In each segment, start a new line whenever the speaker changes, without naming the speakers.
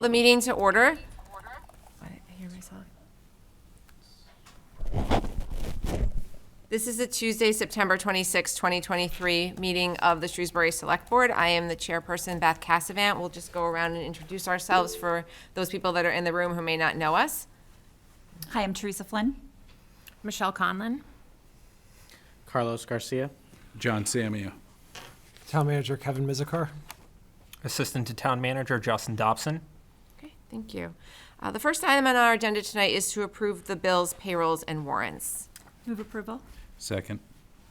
The meeting to order. I hear myself. This is the Tuesday, September 26, 2023 meeting of the Shrewsbury Select Board. I am the chairperson, Beth Cassavant. We'll just go around and introduce ourselves for those people that are in the room who may not know us.
Hi, I'm Teresa Flynn.
Michelle Conlon.
Carlos Garcia.
John Samia.
Town Manager Kevin Mizikar.
Assistant to Town Manager Justin Dobson.
Okay, thank you. The first item on our agenda tonight is to approve the bills, payrolls, and warrants.
Move approval.
Second.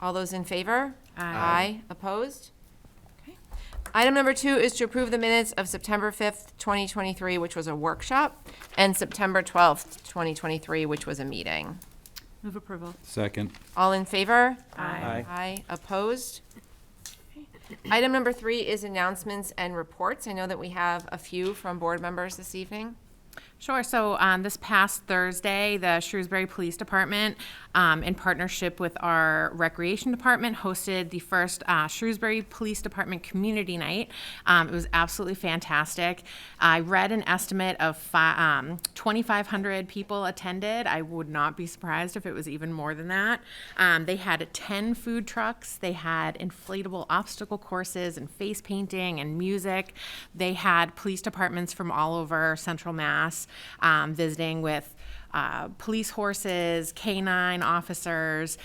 All those in favor?
Aye.
Opposed? Okay. Item number 2 is to approve the minutes of September 5th, 2023, which was a workshop, and September 12th, 2023, which was a meeting.
Move approval.
Second.
All in favor?
Aye.
Aye. Opposed? Okay. Item number 3 is announcements and reports. I know that we have a few from board members this evening.
Sure. So this past Thursday, the Shrewsbury Police Department, in partnership with our Recreation Department, hosted the first Shrewsbury Police Department Community Night. It was absolutely fantastic. I read an estimate of 2,500 people attended. I would not be surprised if it was even more than that. They had 10 food trucks. They had inflatable obstacle courses and face painting and music. They had police departments from all over Central Mass visiting with police horses, canine officers.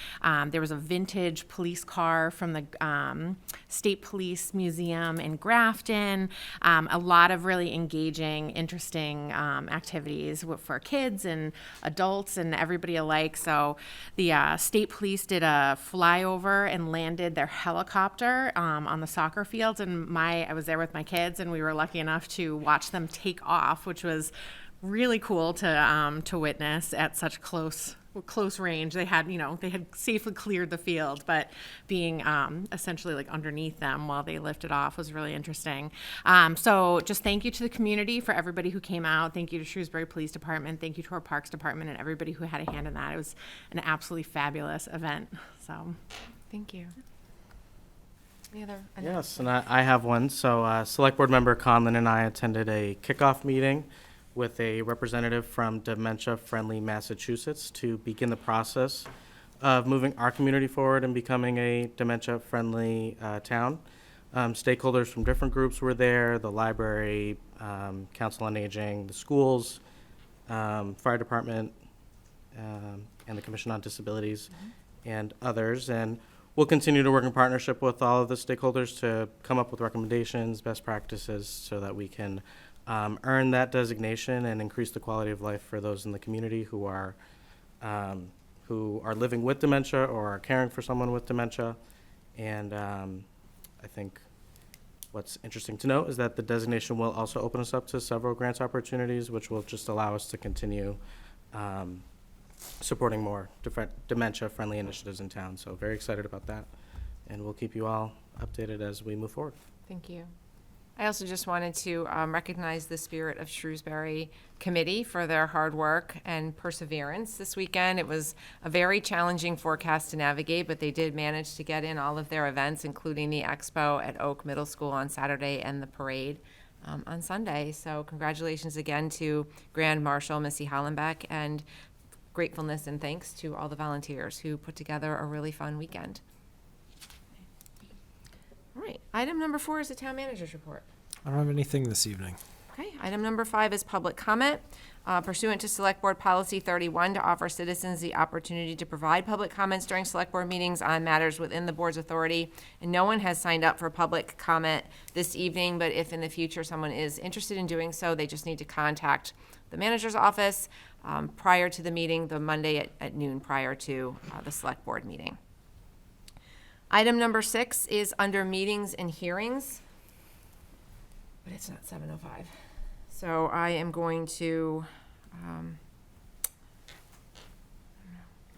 There was a vintage police car from the State Police Museum in Grafton. A lot of really engaging, interesting activities for kids and adults and everybody alike. So the State Police did a flyover and landed their helicopter on the soccer fields. And I was there with my kids, and we were lucky enough to watch them take off, which was really cool to witness at such close range. They had safely cleared the field, but being essentially like underneath them while they lifted off was really interesting. So just thank you to the community for everybody who came out. Thank you to Shrewsbury Police Department. Thank you to our Parks Department and everybody who had a hand in that. It was an absolutely fabulous event. So
Thank you. Any other?
Yes, and I have one. So Select Board Member Conlon and I attended a kickoff meeting with a representative from Dementia Friendly Massachusetts to begin the process of moving our community forward and becoming a dementia-friendly town. Stakeholders from different groups were there: the library, Council on Aging, the schools, fire department, and the Commission on Disabilities, and others. And we'll continue to work in partnership with all of the stakeholders to come up with recommendations, best practices, so that we can earn that designation and increase the quality of life for those in the community who are living with dementia or are caring for someone with dementia. And I think what's interesting to note is that the designation will also open us up to several grant opportunities, which will just allow us to continue supporting more different dementia-friendly initiatives in town. So very excited about that, and we'll keep you all updated as we move forward.
Thank you. I also just wanted to recognize the Spirit of Shrewsbury Committee for their hard work and perseverance this weekend. It was a very challenging forecast to navigate, but they did manage to get in all of their events, including the expo at Oak Middle School on Saturday and the parade on Sunday. So congratulations again to Grand Marshal Missy Hollenbeck, and gratefulness and thanks to all the volunteers who put together a really fun weekend. All right, item number 4 is the town manager's report.
I don't have anything this evening.
Okay, item number 5 is public comment. Pursuant to Select Board Policy 31, to offer citizens the opportunity to provide public comments during Select Board meetings on matters within the board's authority. And no one has signed up for public comment this evening, but if in the future someone is interested in doing so, they just need to contact the manager's office prior to the meeting, the Monday at noon prior to the Select Board meeting. Item number 6 is under meetings and hearings, but it's not 7:05. So I am going to,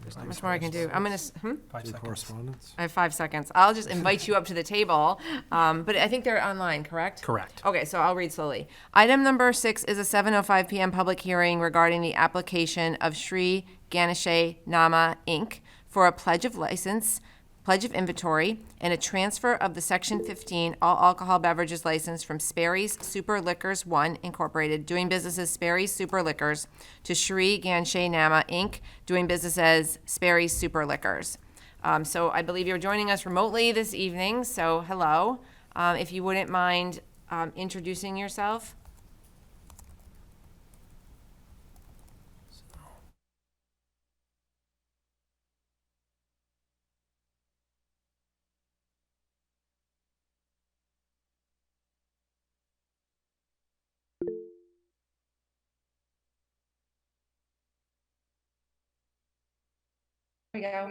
there's not much more I can do. I'm going to,
5
Do
seconds.
correspondence?
I have 5 seconds. I'll just invite you up to the table, but I think they're online, correct?
Correct.
Okay, so I'll read slowly. Item number 6 is a 7:05 PM public hearing regarding the application of Sri Ganesha Nama, Inc. for a pledge of license pledge of inventory, and a transfer of the Section 15 all alcohol beverages license from Sperry's Super Liquors 1 Incorporated, doing business as Sperry's Super Liquors, to Shri Ganshe Nama Inc., doing business as Sperry's Super Liquors. So I believe you're joining us remotely this evening, so hello. If you wouldn't mind introducing yourself. Here we go.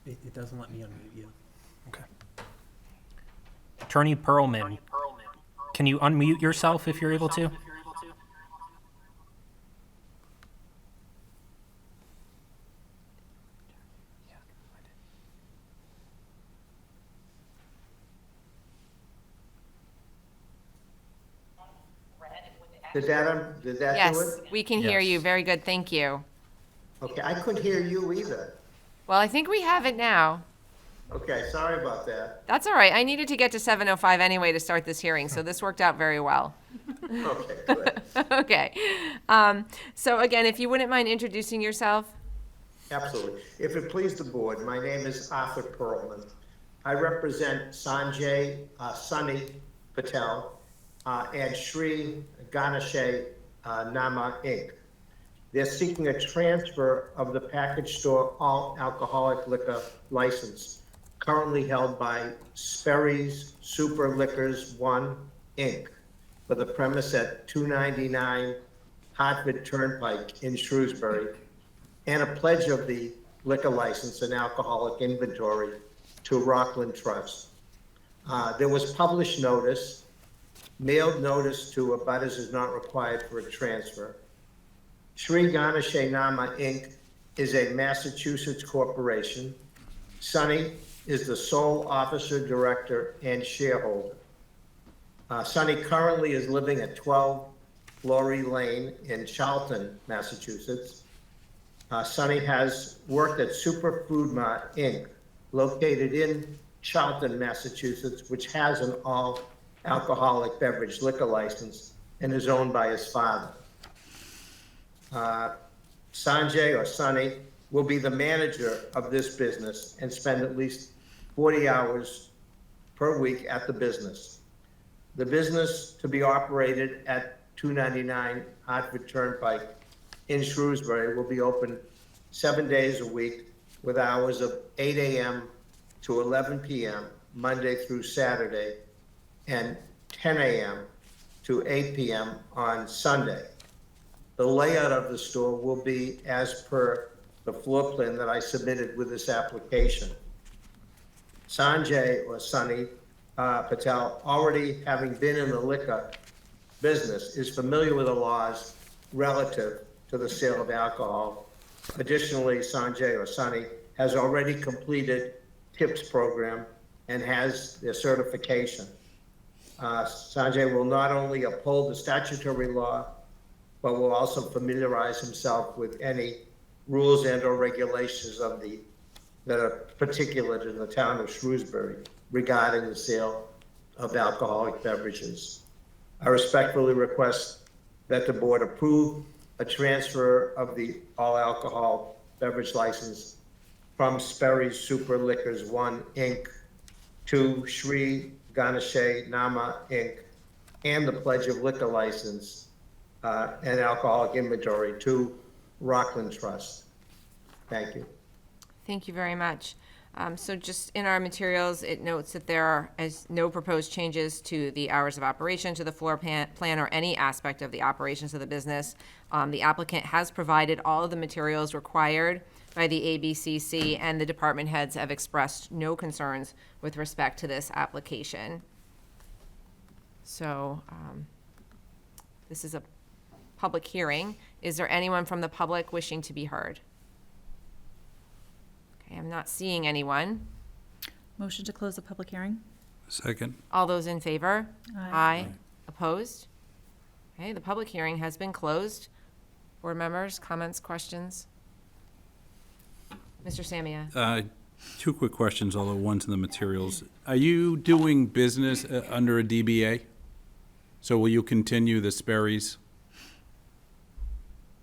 It doesn't let me unmute you. Okay. Attorney Perlman, can you unmute yourself if you're able to?
Did that do it?
Yes, we can hear you.
Yes.
Very good, thank you.
Okay, I couldn't hear you either.
Well, I think we have it now.
Okay, sorry about that.
That's all right. I needed to get to 7:05 anyway to start this hearing, so this worked out very well.
Okay, good.
Okay. So again, if you wouldn't mind introducing yourself.
Absolutely. If it please the board, my name is Arthur Perlman. I represent Sanjay Sunny Patel and Shri Ganesha Nama Inc. They're seeking a transfer of the package store all alcoholic liquor license currently held by Sperry's Super Liquors 1 Inc. for the premise at 299 Hartford Turnpike in Shrewsbury, and a pledge of the liquor license and alcoholic inventory to Rockland Trust. There was published notice. Mailed notice to abutters is not required for a transfer. Shri Ganesha Nama Inc. is a Massachusetts corporation. Sunny is the sole officer, director, and shareholder. Sunny currently is living at 12 Laurie Lane in Charlton, Massachusetts. Sunny has worked at Super Food Mart Inc., located in Charlton, Massachusetts, which has an all alcoholic beverage liquor license and is owned by his father. Sanjay or Sunny will be the manager of this business and spend at least 40 hours per week at the business. The business to be operated at 299 Hartford Turnpike in Shrewsbury will be open 7 days a week with hours of 8 a.m. to 11 p.m. Monday through Saturday, and 10 a.m. to 8 p.m. on Sunday. The layout of the store will be as per the floor plan that I submitted with this application. Sanjay or Sunny Patel, already having been in the liquor business, is familiar with the laws relative to the sale of alcohol. Additionally, Sanjay or Sunny has already completed TIPS program and has their certification. Sanjay will not only uphold the statutory law, but will also familiarize himself with any rules and or regulations that are particular to the town of Shrewsbury regarding the sale of alcoholic beverages. I respectfully request that the board approve a transfer of the all alcohol beverage license from Sperry's Super Liquors 1 Inc. to Shri Ganesha Nama Inc. and the pledge of liquor license and alcoholic inventory to Rockland Trust. Thank you.
Thank you very much. So just in our materials, it notes that there are no proposed changes to the hours of operation, to the floor plan, or any aspect of the operations of the business. The applicant has provided all of the materials required by the ABCC, and the department heads have expressed no concerns with respect to this application. So this is a public hearing. Is there anyone from the public wishing to be heard? Okay, I'm not seeing anyone.
Motion to close the public hearing?
Second.
All those in favor?
Aye.
Opposed? Okay, the public hearing has been closed. Board members, comments, questions? Mr. Samia?
Two quick questions, although one's in the materials. Are you doing business under a DBA? So will you continue the Sperry's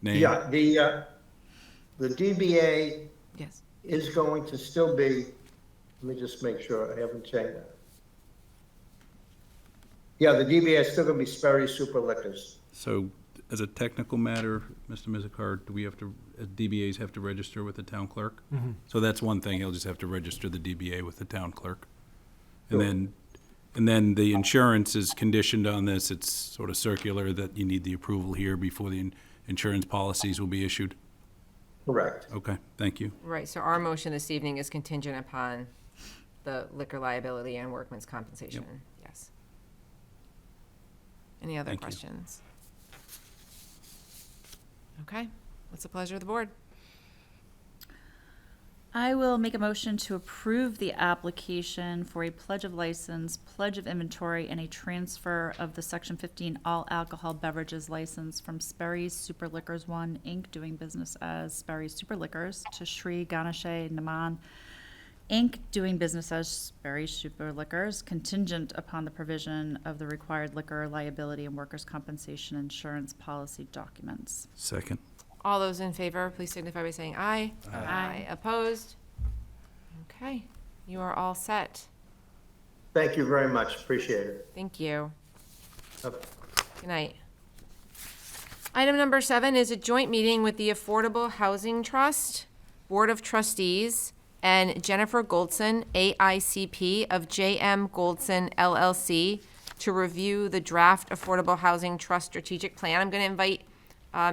name?
Yeah, the DBA
Yes.
is going to still be, let me just make sure, I haven't checked that. Yeah, the DBA is still gonna be Sperry Super Liquors.
So as a technical matter, Mr. Mizikar, do we have to, DBAs have to register with the town clerk? So that's one thing, he'll just have to register the DBA with the town clerk. And then the insurance is conditioned on this, it's sort of circular that you need the approval here before the insurance policies will be issued?
Correct.
Okay, thank you.
Right, so our motion this evening is contingent upon the liquor liability and workman's compensation. Yes. Any other
Thank you.
questions? Okay, what's the pleasure of the board?
I will make a motion to approve the application for a pledge of license, pledge of inventory, and a transfer of the Section 15 all alcohol beverages license from Sperry's Super Liquors One, Inc., doing business as Sperry's Super Liquors, to Shri Ganesha Naman, Inc., doing business as Sperry's Super Liquors, contingent upon the provision of the required liquor liability and workers' compensation insurance policy documents.
Second.
All those in favor, please signify by saying aye. Aye. Opposed? Okay, you are all set.
Thank you very much, appreciate it.
Thank you.
Okay.
Good night. Item number 7 is a joint meeting with the Affordable Housing Trust, Board of Trustees, and Jennifer Goldson, AICP of JM Goldson LLC, to review the draft Affordable Housing Trust Strategic Plan. I'm going to invite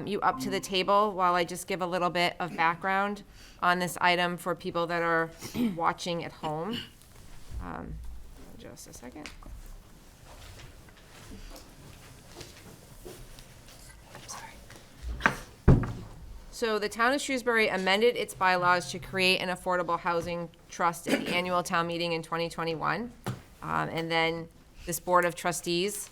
you up to the table while I just give a little bit of background on this item for people that are watching at home. Just a second. So the town of Shrewsbury amended its bylaws to create an affordable housing trust at the annual town meeting in 2021. And then this Board of Trustees,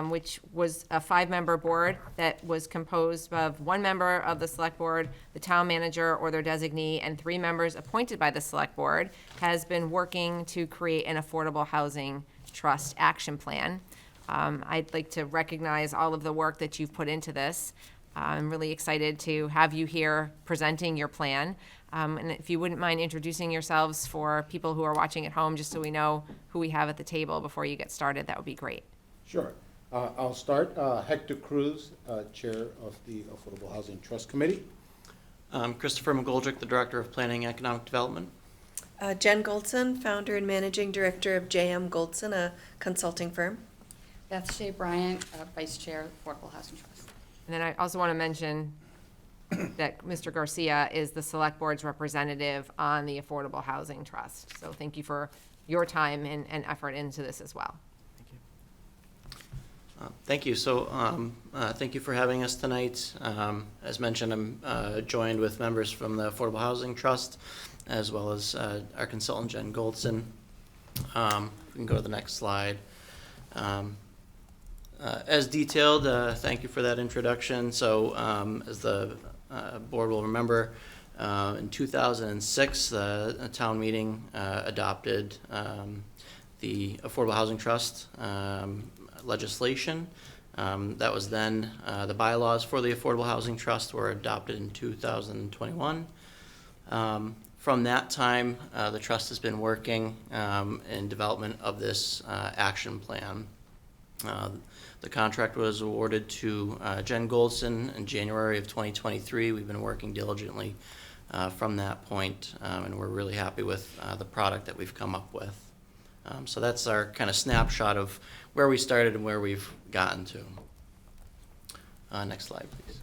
which was a 5-member board that was composed of 1 member of the select board, the town manager or their designee, and 3 members appointed by the select board, has been working to create an affordable housing trust action plan. I'd like to recognize all of the work that you've put into this. I'm really excited to have you here presenting your plan. And if you wouldn't mind introducing yourselves for people who are watching at home, just so we know who we have at the table before you get started, that would be great.
Sure. I'll start. Hector Cruz, Chair of the Affordable Housing Trust Committee.
Christopher McGoldrick, the Director of Planning and Economic Development.
Jen Goldson, founder and managing director of JM Goldson, a consulting firm.
Beth Shea Bryant, Vice Chair, Affordable Housing Trust.
And then I also want to mention that Mr. Garcia is the Select Board's representative on the Affordable Housing Trust. So thank you for your time and effort into this as well.
Thank you. So thank you for having us tonight. As mentioned, I'm joined with members from the Affordable Housing Trust, as well as our consultant, Jen Goldson. We can go to the next slide. As detailed, thank you for that introduction. So as the board will remember, in 2006, the town meeting adopted the Affordable Housing Trust legislation. That was then, the bylaws for the Affordable Housing Trust were adopted in 2021. From that time, the trust has been working in development of this action plan. The contract was awarded to Jen Goldson in January of 2023. We've been working diligently from that point, and we're really happy with the product that we've come up with. So that's our kind of snapshot of where we started and where we've gotten to. Next slide, please.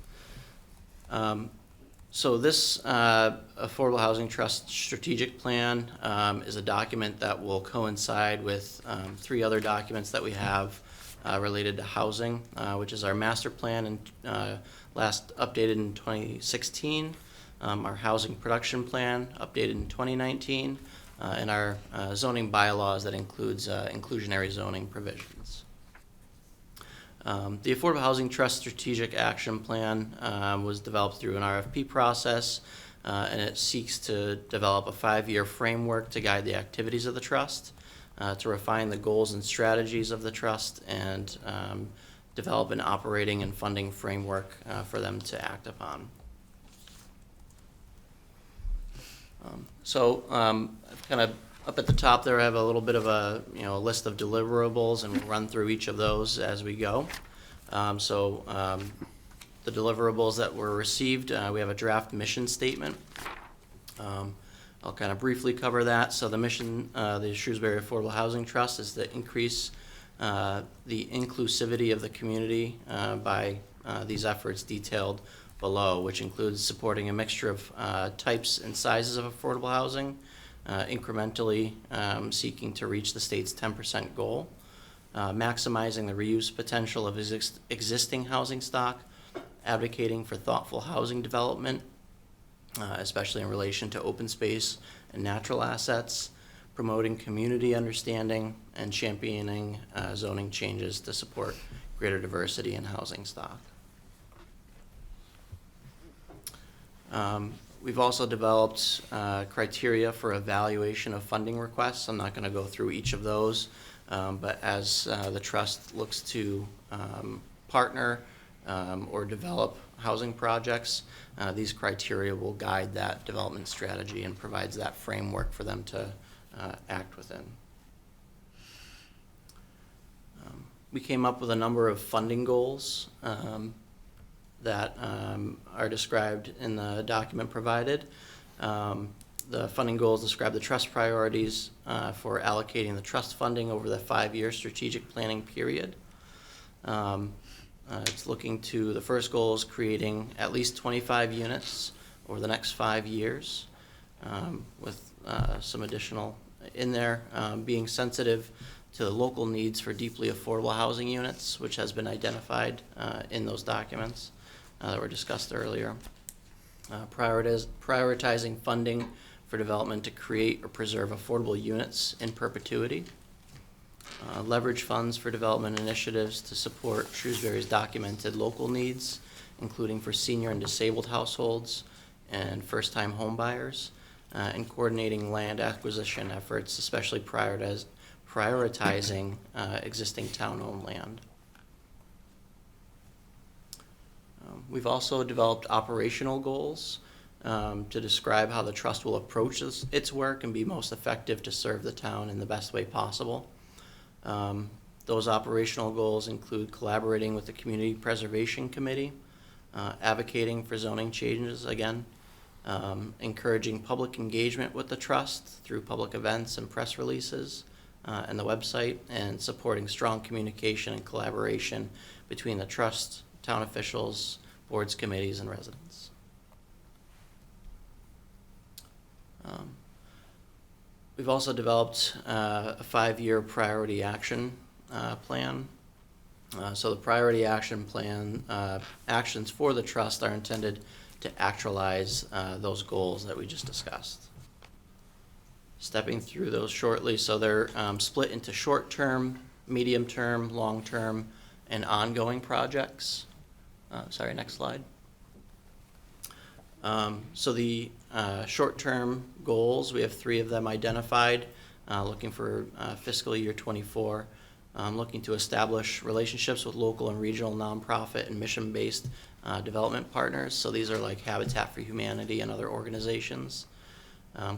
So this Affordable Housing Trust Strategic Plan is a document that will coincide with 3 other documents that we have related to housing, which is our master plan and last updated in 2016, our housing production plan updated in 2019, and our zoning bylaws that includes inclusionary zoning provisions. The Affordable Housing Trust Strategic Action Plan was developed through an RFP process, and it seeks to develop a 5-year framework to guide the activities of the trust, to refine the goals and strategies of the trust, and develop an operating and funding framework for them to act upon. Kind of up at the top there, I have a little bit of a list of deliverables, and we'll run through each of those as we go. The deliverables that were received, we have a draft mission statement. I'll kind of briefly cover that. So the mission, the Shrewsbury Affordable Housing Trust, is to increase the inclusivity of the community by these efforts detailed below, which includes supporting a mixture of types and sizes of affordable housing, incrementally seeking to reach the state's 10% goal, maximizing the reuse potential of existing housing stock, advocating for thoughtful housing development, especially in relation to open space and natural assets, promoting community understanding, and championing zoning changes to support greater diversity in housing stock. We've also developed criteria for evaluation of funding requests. I'm not going to go through each of those, but as the trust looks to partner or develop housing projects, these criteria will guide that development strategy and provides that framework for them to act within. We came up with a number of funding goals that are described in the document provided. The funding goals describe the trust priorities for allocating the trust funding over the 5-year strategic planning period. It's looking to, the first goal is creating at least 25 units over the next 5 years, with some additional in there, being sensitive to the local needs for deeply affordable housing units, which has been identified in those documents that were discussed earlier. Prioritizing funding for development to create or preserve affordable units in perpetuity. Leverage funds for development initiatives to support Shrewsbury's documented local needs, including for senior and disabled households and first-time home buyers, and coordinating land acquisition efforts, especially prioritizing existing town-owned land. We've also developed operational goals to describe how the trust will approach its work and be most effective to serve the town in the best way possible. Those operational goals include collaborating with the Community Preservation Committee, advocating for zoning changes again, encouraging public engagement with the trust through public events and press releases and the website, and supporting strong communication and collaboration between the trust, town officials, boards, committees, and residents. We've also developed a 5-year priority action plan. So the priority action plan actions for the trust are intended to actualize those goals that we just discussed. Stepping through those shortly, so they're split into short-term, medium-term, long-term, and ongoing projects. Sorry, next slide. So the short-term goals, we have 3 of them identified, looking for fiscal year 24, looking to establish relationships with local and regional nonprofit and mission-based development partners. So these are like Habitat for Humanity and other organizations.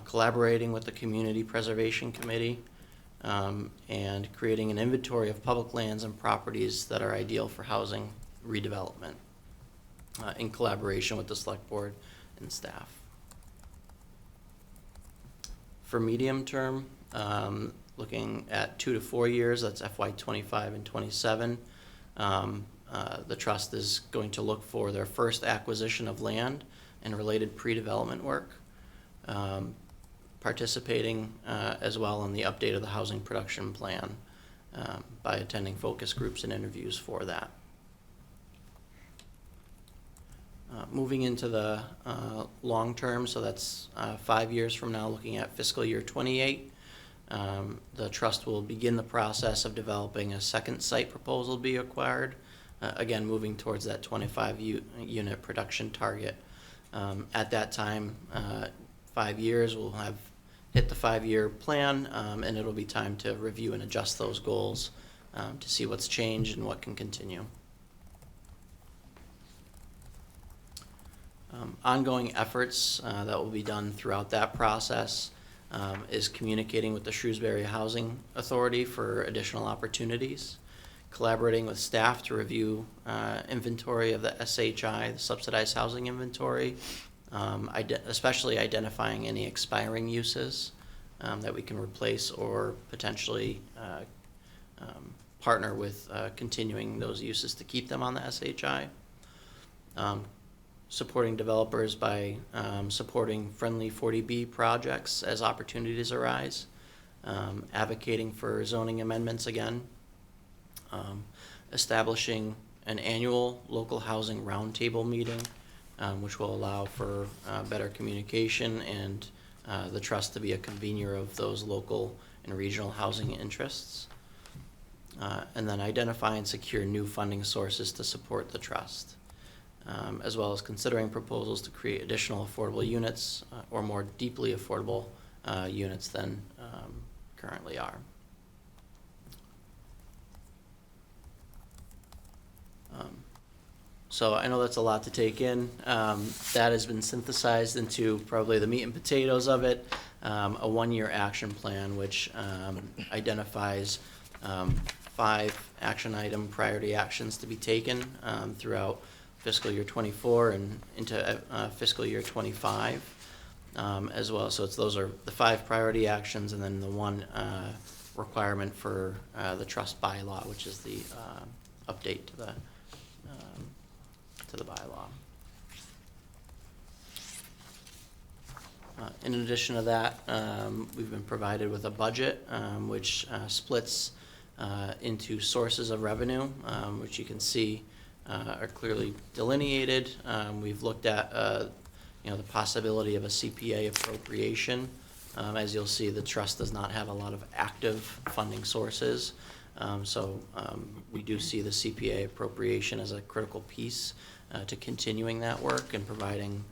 Collaborating with the Community Preservation Committee, and creating an inventory of public lands and properties that are ideal for housing redevelopment, in collaboration with the Select Board and staff. For medium term, looking at 2 to 4 years, that's FY25 and 27, the trust is going to look for their first acquisition of land and related pre-development work, participating as well in the update of the housing production plan, by attending focus groups and interviews for that. Moving into the long term, so that's 5 years from now, looking at fiscal year '28. The trust will begin the process of developing a second site proposal to be acquired, again, moving towards that 25 unit production target. At that time, 5 years, we'll have hit the 5-year plan, and it'll be time to review and adjust those goals to see what's changed and what can continue. Ongoing efforts that will be done throughout that process is communicating with the Shrewsbury Housing Authority for additional opportunities, collaborating with staff to review inventory of the SHI, the subsidized housing inventory, especially identifying any expiring uses that we can replace or potentially partner with continuing those uses to keep them on the SHI. Supporting developers by supporting friendly 40B projects as opportunities arise, advocating for zoning amendments again, establishing an annual local housing roundtable meeting, which will allow for better communication and the trust to be a convener of those local and regional housing interests, and then identify and secure new funding sources to support the trust. As well as considering proposals to create additional affordable units or more deeply affordable units than currently are. So I know that's a lot to take in. That has been synthesized into probably the meat and potatoes of it, a 1-year action plan which identifies 5 action item priority actions to be taken throughout fiscal year '24 and into fiscal year '25 as well. So those are the 5 priority actions, and then the 1 requirement for the trust bylaw, which is the update to the bylaw. In addition to that, we've been provided with a budget which splits into sources of revenue, which you can see are clearly delineated. We've looked at the possibility of a CPA appropriation. As you'll see, the trust does not have a lot of active funding sources, so we do see the CPA appropriation as a critical piece to continuing that work and providing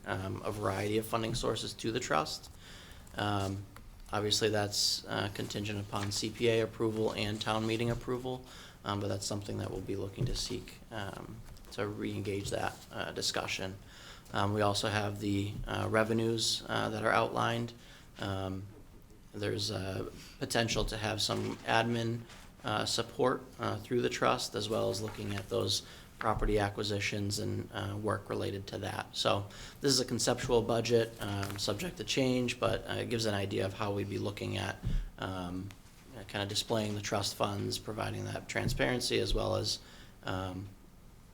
a variety of funding sources to the trust. Obviously, that's contingent upon CPA approval and town meeting approval, but that's something that we'll be looking to seek to re-engage that discussion. We also have the revenues that are outlined. There's potential to have some admin support through the trust, as well as looking at those property acquisitions and work related to that. So this is a conceptual budget, subject to change, but it gives an idea of how we'd be looking at kind of displaying the trust funds, providing that transparency, as well as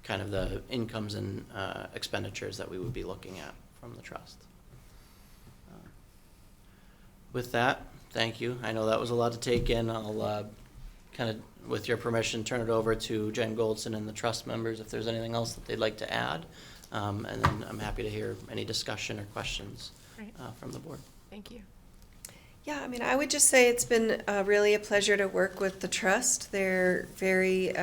kind of the incomes and expenditures that we would be looking at from the trust. With that, thank you. I know that was a lot to take in. I'll kind of, with your permission, turn it over to Jen Goldson and the trust members if there's anything else that they'd like to add. And then I'm happy to hear any discussion or questions from the board.
Thank you.
Yeah, I mean, I would just say it's been really a pleasure to work with the trust. They're very,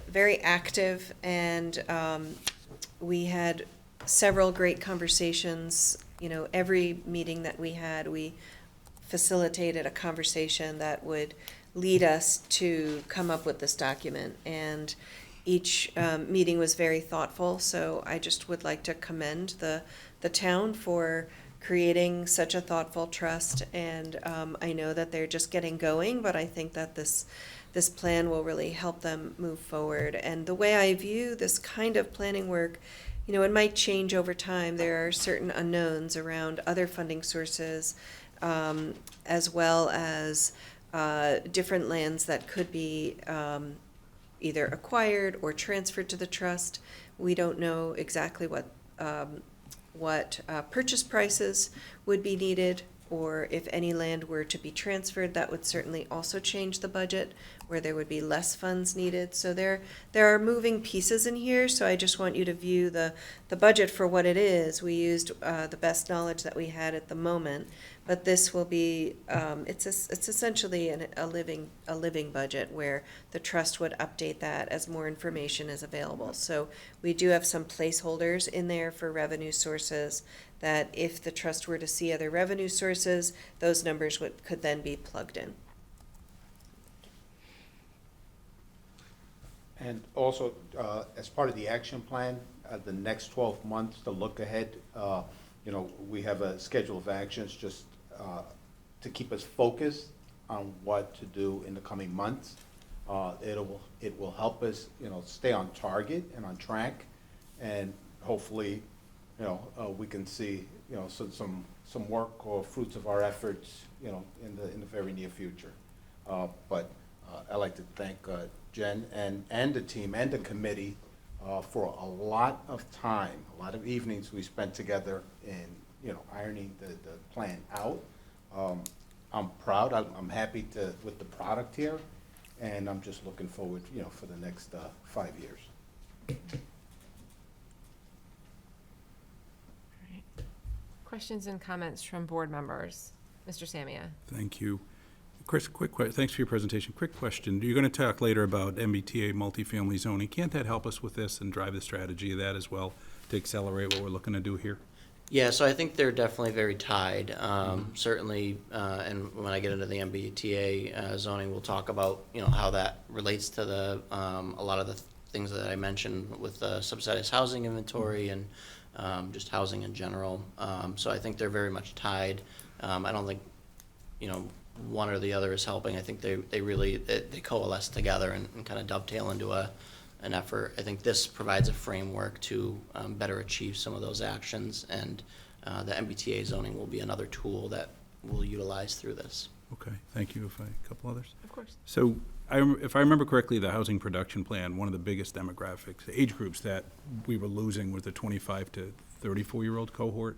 very active, and we had several great conversations. Every meeting that we had, we facilitated a conversation that would lead us to come up with this document, and each meeting was very thoughtful. So I just would like to commend the town for creating such a thoughtful trust, and I know that they're just getting going, but I think that this plan will really help them move forward. And the way I view this kind of planning work, it might change over time. There are certain unknowns around other funding sources, as well as different lands that could be either acquired or transferred to the trust. We don't know exactly what purchase prices would be needed or if any land were to be transferred, that would certainly also change the budget, where there would be less funds needed. So there are moving pieces in here, so I just want you to view the budget for what it is. We used the best knowledge that we had at the moment, but this will be, it's essentially a living budget where the trust would update that as more information is available. So we do have some placeholders in there for revenue sources, that if the trust were to see other revenue sources, those numbers could then be plugged in.
And also, as part of the action plan, the next 12 months, to look ahead, we have a schedule of actions just to keep us focused on what to do in the coming months. It will help us, stay on target and on track, and hopefully, we can see, some work or fruits of our efforts, in the very near future. But I'd like to thank Jen and the team and the committee for a lot of time, a lot of evenings we spent together in, ironing the plan out. I'm proud. I'm happy with the product here, and I'm just looking forward, for the next 5 years.
Questions and comments from board members? Mr. Samia?
Thank you. Chris, thanks for your presentation. Quick question. You're going to talk later about MBTA multifamily zoning. Can't that help us with this and drive the strategy of that as well to accelerate what we're looking to do here?
Yeah, so I think they're definitely very tied. Certainly, and when I get into the MBTA zoning, we'll talk about how that relates to the a lot of the things that I mentioned with the subsidized housing inventory and just housing in general. So I think they're very much tied. I don't think one or the other is helping. I think they really coalesce together and kind of dovetail into an effort. I think this provides a framework to better achieve some of those actions, and the MBTA zoning will be another tool that we'll utilize through this.
Okay, thank you. A couple others?
Of course.
So if I remember correctly, the housing production plan, one of the biggest demographics, age groups that we were losing was the 25 to 34-year-old cohort.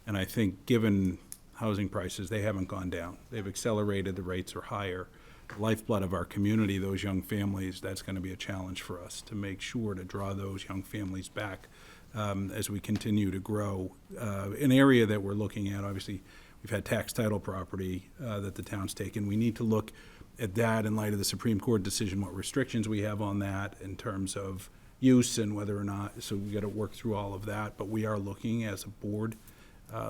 And I think given housing prices, they haven't gone down. They've accelerated, the rates are higher. The lifeblood of our community, those young families, that's going to be a challenge for us to make sure to draw those young families back as we continue to grow. An area that we're looking at, obviously, we've had tax title property that the town's taken. We need to look at that in light of the Supreme Court decision, what restrictions we have on that in terms of use and whether or not, so we got to work through all of that. But we are looking as a board,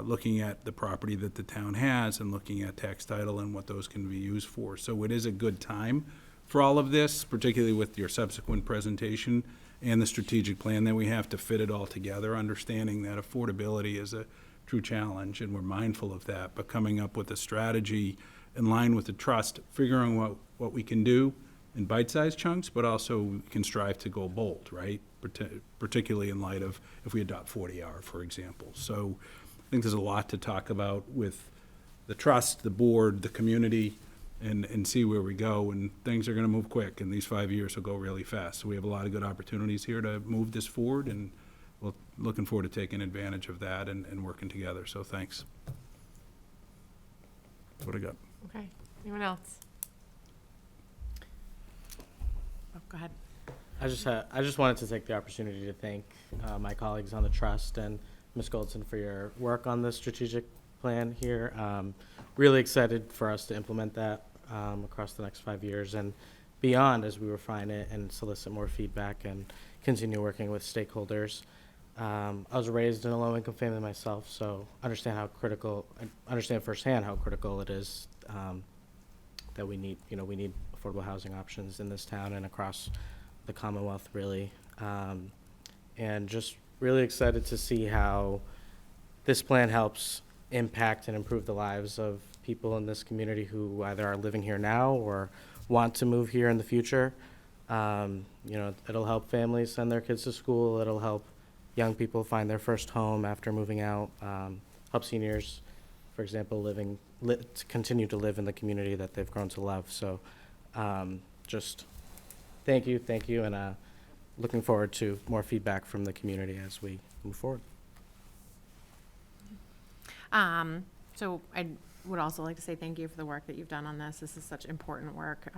looking at the property that the town has and looking at tax title and what those can be used for. So it is a good time for all of this, particularly with your subsequent presentation and the strategic plan that we have to fit it all together, understanding that affordability is a true challenge, and we're mindful of that, but coming up with a strategy in line with the trust, figuring what we can do in bite-sized chunks, but also we can strive to go bold, right? Particularly in light of if we adopt 40R, for example. So I think there's a lot to talk about with the trust, the board, the community, and see where we go. And things are going to move quick, and these 5 years will go really fast. So we have a lot of good opportunities here to move this forward, and we're looking forward to taking advantage of that and working together. So thanks. That's what I got.
Okay. Anyone else?
Oh, go ahead.
I just wanted to take the opportunity to thank my colleagues on the trust and Ms. Goldson for your work on the strategic plan here. Really excited for us to implement that across the next 5 years and beyond as we refine it and solicit more feedback and continue working with stakeholders. I was raised in a low-income family myself, so I understand firsthand how critical it is that we need affordable housing options in this town and across the Commonwealth, really. And just really excited to see how this plan helps impact and improve the lives of people in this community who either are living here now or want to move here in the future. It'll help families send their kids to school. It'll help young people find their first home after moving out. Help seniors, for example, to continue to live in the community that they've grown to love. So just thank you, and looking forward to more feedback from the community as we move forward.
So I would also like to say thank you for the work that you've done on this. This is such important work.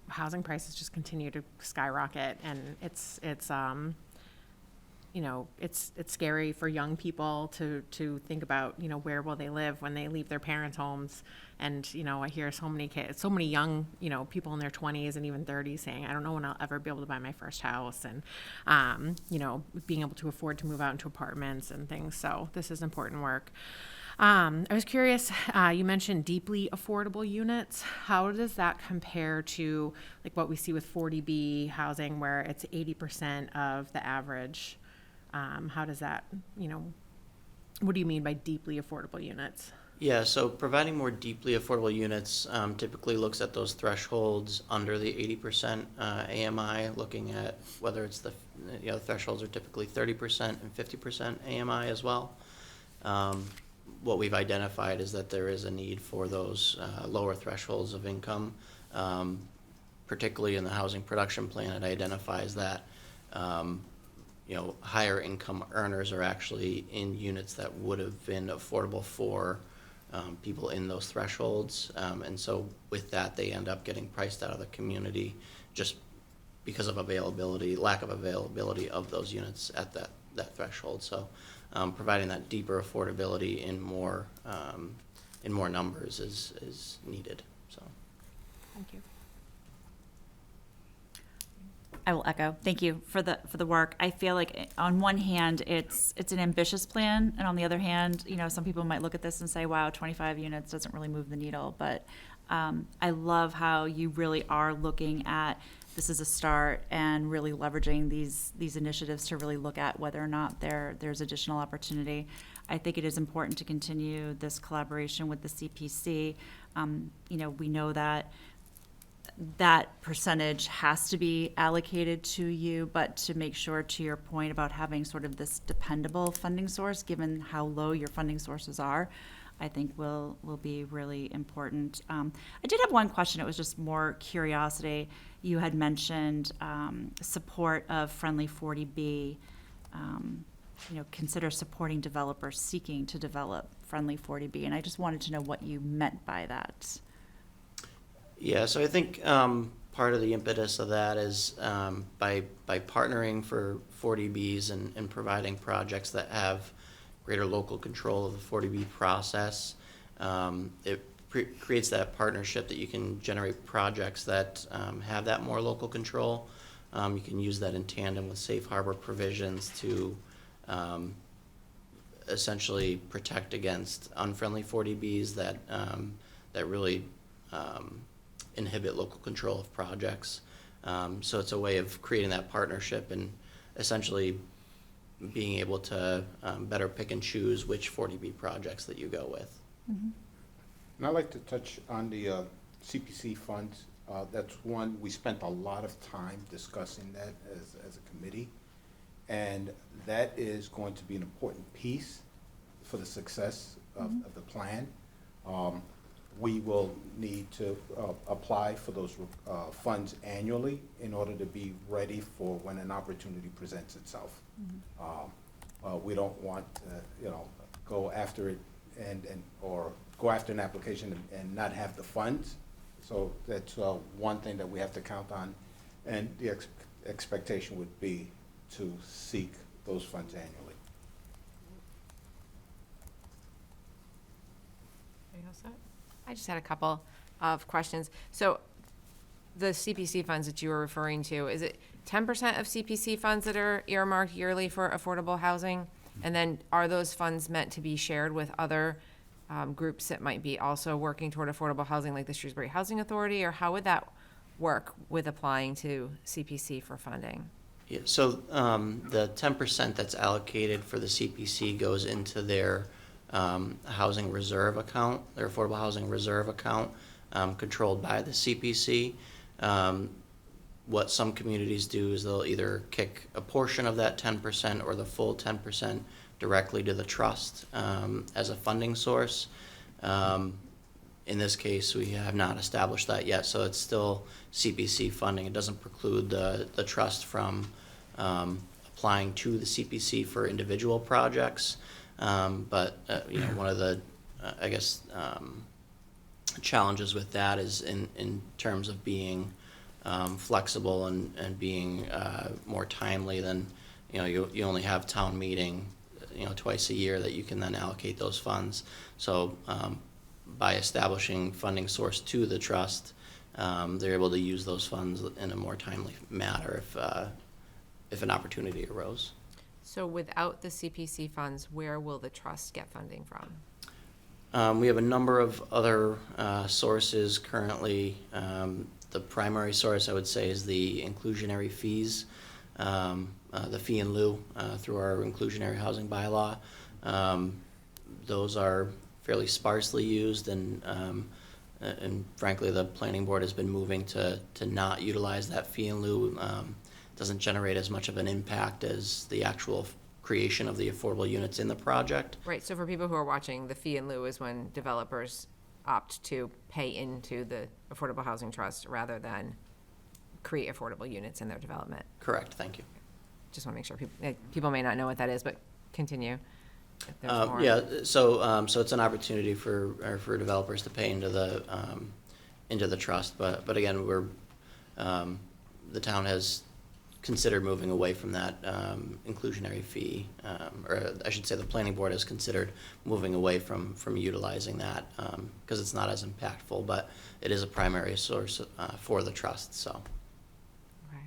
Housing prices just continue to skyrocket, and it's scary for young people to think about, where will they live when they leave their parents' homes. And, I hear so many young, people in their 20s and even 30s saying, I don't know when I'll ever be able to buy my first house, and, being able to afford to move out into apartments and things. So this is important work. I was curious, you mentioned deeply affordable units. How does that compare to like what we see with 40B housing, where it's 80% of the average? How does that, what do you mean by deeply affordable units?
Yeah, so providing more deeply affordable units typically looks at those thresholds under the 80% AMI, looking at whether it's the thresholds are typically 30% and 50% AMI as well. What we've identified is that there is a need for those lower thresholds of income, particularly in the housing production plan. It identifies that higher income earners are actually in units that would have been affordable for people in those thresholds. And so with that, they end up getting priced out of the community just because of lack of availability of those units at that threshold. So providing that deeper affordability in more numbers is needed. So
Thank you.
I will echo. Thank you for the work. I feel like on one hand, it's an ambitious plan, and on the other hand, some people might look at this and say, "Wow, 25 units doesn't really move the needle." But I love how you really are looking at this as a start and really leveraging these initiatives to really look at whether or not there's additional opportunity. I think it is important to continue this collaboration with the CPC. We know that percentage has to be allocated to you, but to make sure, to your point about having sort of this dependable funding source, given how low your funding sources are, I think will be really important. I did have one question. It was just more curiosity. You had mentioned support of Friendly 40B. Consider supporting developers seeking to develop Friendly 40B, and I just wanted to know what you meant by that.
yeah, so I think part of the impetus of that is by partnering for 40Bs and providing projects that have greater local control of the 40B process, it creates that partnership that you can generate projects that have that more local control. You can use that in tandem with safe harbor provisions to essentially protect against unfriendly 40Bs that really inhibit local control of projects. So it's a way of creating that partnership and essentially being able to better pick and choose which 40B projects that you go with.
Mm-hmm.
And I'd like to touch on the CPC funds. That's one, we spent a lot of time discussing that as a committee. And that is going to be an important piece for the success of the plan. We will need to apply for those funds annually in order to be ready for when an opportunity presents itself. We don't want to, go after it or go after an application and not have the funds. So that's one thing that we have to count on, and the expectation would be to seek those funds annually.
I just had a couple of questions. So the CPC funds that you were referring to, is it 10% of CPC funds that are earmarked yearly for affordable housing? And then are those funds meant to be shared with other groups that might be also working toward affordable housing, like the Shrewsbury Housing Authority? Or how would that work with applying to CPC for funding?
Yeah, so the 10% that's allocated for the CPC goes into their housing reserve account, their affordable housing reserve account, controlled by the CPC. What some communities do is they'll either kick a portion of that 10% or the full 10% directly to the trust as a funding source. In this case, we have not established that yet, so it's still CPC funding. It doesn't preclude the trust from applying to the CPC for individual projects. But, one of the, challenges with that is in terms of being flexible and being more timely than, you only have town meeting, twice a year that you can then allocate those funds. So by establishing funding source to the trust, they're able to use those funds in a more timely manner if an opportunity arose.
So without the CPC funds, where will the trust get funding from?
We have a number of other sources currently. The primary source, I would say, is the inclusionary fees, the fee in lieu through our inclusionary housing bylaw. Those are fairly sparsely used, and frankly, the planning board has been moving to not utilize that fee in lieu. Doesn't generate as much of an impact as the actual creation of the affordable units in the project.
Right, so for people who are watching, the fee in lieu is when developers opt to pay into the Affordable Housing Trust rather than create affordable units in their development.
Correct, thank you.
Just want to make sure people may not know what that is, but continue. If there's more.
Yeah, so it's an opportunity for developers to pay into the trust, but again, the town has considered moving away from that inclusionary fee, or I should say the planning board has considered moving away from utilizing that because it's not as impactful, but it is a primary source for the trust, so.
Okay.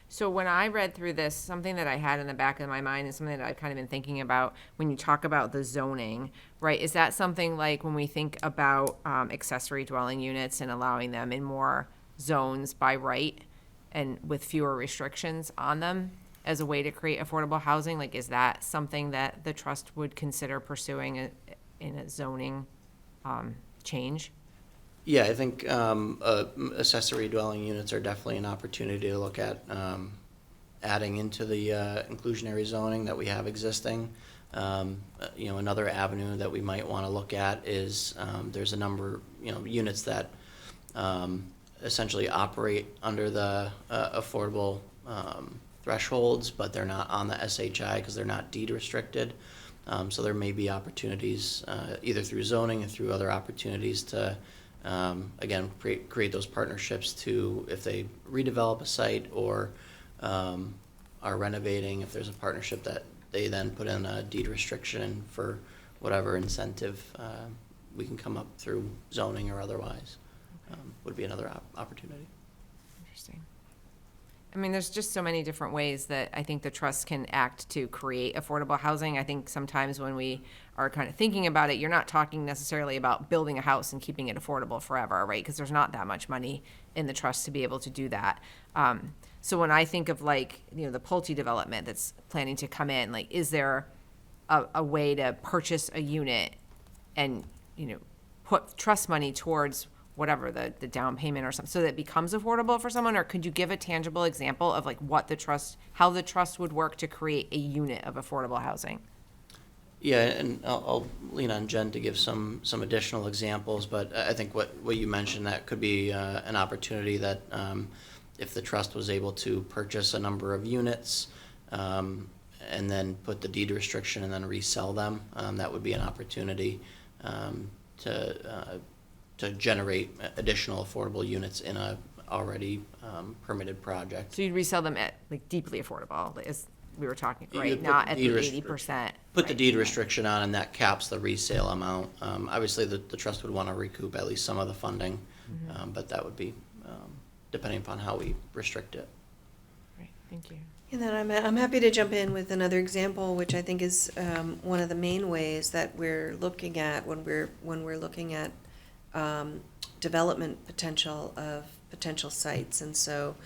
So when I read through this, something that I had in the back of my mind is something that I've kind of been thinking about when you talk about the zoning, right? Is that something like when we think about accessory dwelling units and allowing them in more zones by right and with fewer restrictions on them as a way to create affordable housing? Like, is that something that the trust would consider pursuing in a zoning change?
Yeah, I think accessory dwelling units are definitely an opportunity to look at adding into the inclusionary zoning that we have existing. Another avenue that we might want to look at is there's a number, units that essentially operate under the affordable thresholds, but they're not on the SHI because they're not deed restricted. So there may be opportunities either through zoning and through other opportunities to again create those partnerships to, if they redevelop a site or are renovating, if there's a partnership that they then put in a deed restriction for whatever incentive we can come up through zoning or otherwise. Would be another opportunity.
Interesting. I mean, there's just so many different ways that I think the trust can act to create affordable housing. I think sometimes when we are kind of thinking about it, you're not talking necessarily about building a house and keeping it affordable forever, right? Because there's not that much money in the trust to be able to do that. So when I think of the Pulte development that's planning to come in, is there a way to purchase a unit and, put trust money towards whatever the down payment or something, so that it becomes affordable for someone? Or could you give a tangible example of how the trust would work to create a unit of affordable housing?
Yeah, and I'll lean on Jen to give some additional examples, but I think what you mentioned, that could be an opportunity that if the trust was able to purchase a number of units and then put the deed restriction and then resell them, that would be an opportunity to generate additional affordable units in a already permitted project.
So you'd resell them at deeply affordable, as we were talking,
You'd
right?
put
Not
the
at
deed
the
restri-
80%.
Put the deed restriction on, and that caps the resale amount. Obviously, the trust would want to recoup at least some of the funding, but that would be depending upon how we restrict it.
Right, thank you.
And then I'm happy to jump in with another example, which I think is one of the main ways that we're looking at when we're looking at development potential of potential sites. And so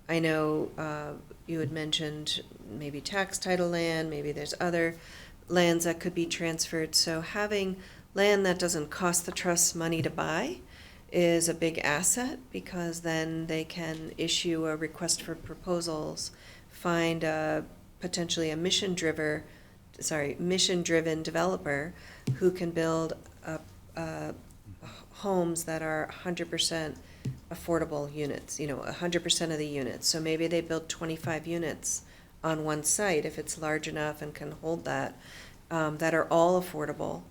I know you had mentioned maybe tax title land, maybe there's other lands that could be transferred. So having land that doesn't cost the trust money to buy is a big asset, because then they can issue a request for proposals, find potentially a mission-driven developer who can build homes that are 100% affordable units, 100% of the units. So maybe they build 25 units on one site if it's large enough and can hold that. that are all affordable,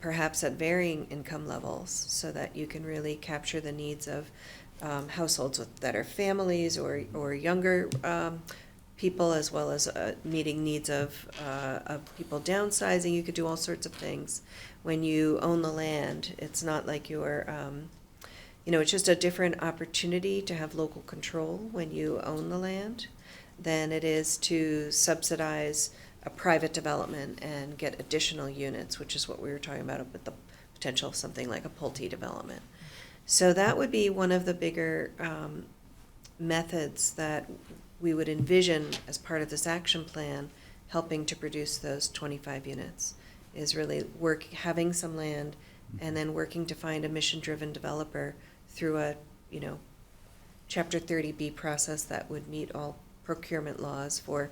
perhaps at varying income levels, so that you can really capture the needs of households that are families or younger people, as well as meeting needs of people downsizing. You could do all sorts of things. When you own the land, it's not like you're, it's just a different opportunity to have local control when you own the land than it is to subsidize a private development and get additional units, which is what we were talking about with the potential of something like a Pulte development. So that would be one of the bigger methods that we would envision as part of this action plan, helping to produce those 25 units, is really having some land and then working to find a mission-driven developer through a, Chapter 30B process that would meet all procurement laws for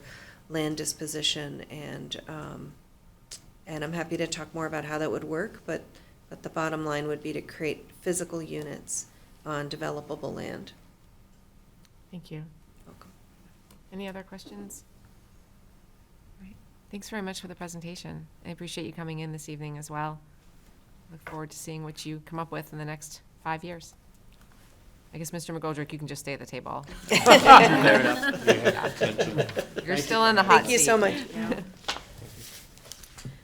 land disposition, and I'm happy to talk more about how that would work, but the bottom line would be to create physical units on developable land.
Thank you.
Welcome.
Any other questions? Right. Thanks very much for the presentation. I appreciate you coming in this evening as well. Look forward to seeing what you come up with in the next 5 years. I guess, Mr. McGoldrick, you can just stay at the table. You're still in the hot seat.
Thank you so much.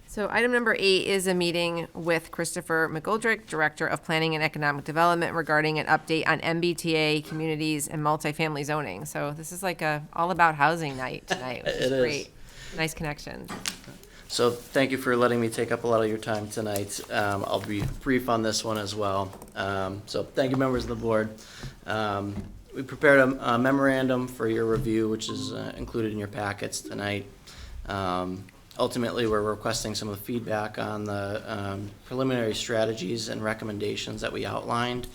So item number 8 is a meeting with Christopher McGoldrick, Director of Planning and Economic Development, regarding an update on MBTA communities and multifamily zoning. So this is like a all about housing night tonight, which is
It is.
great. Nice connection.
So thank you for letting me take up a lot of your time tonight. I'll be brief on this one as well. So thank you, members of the board. We prepared a memorandum for your review, which is included in your packets tonight. Ultimately, we're requesting some of the feedback on the preliminary strategies and recommendations that we outlined,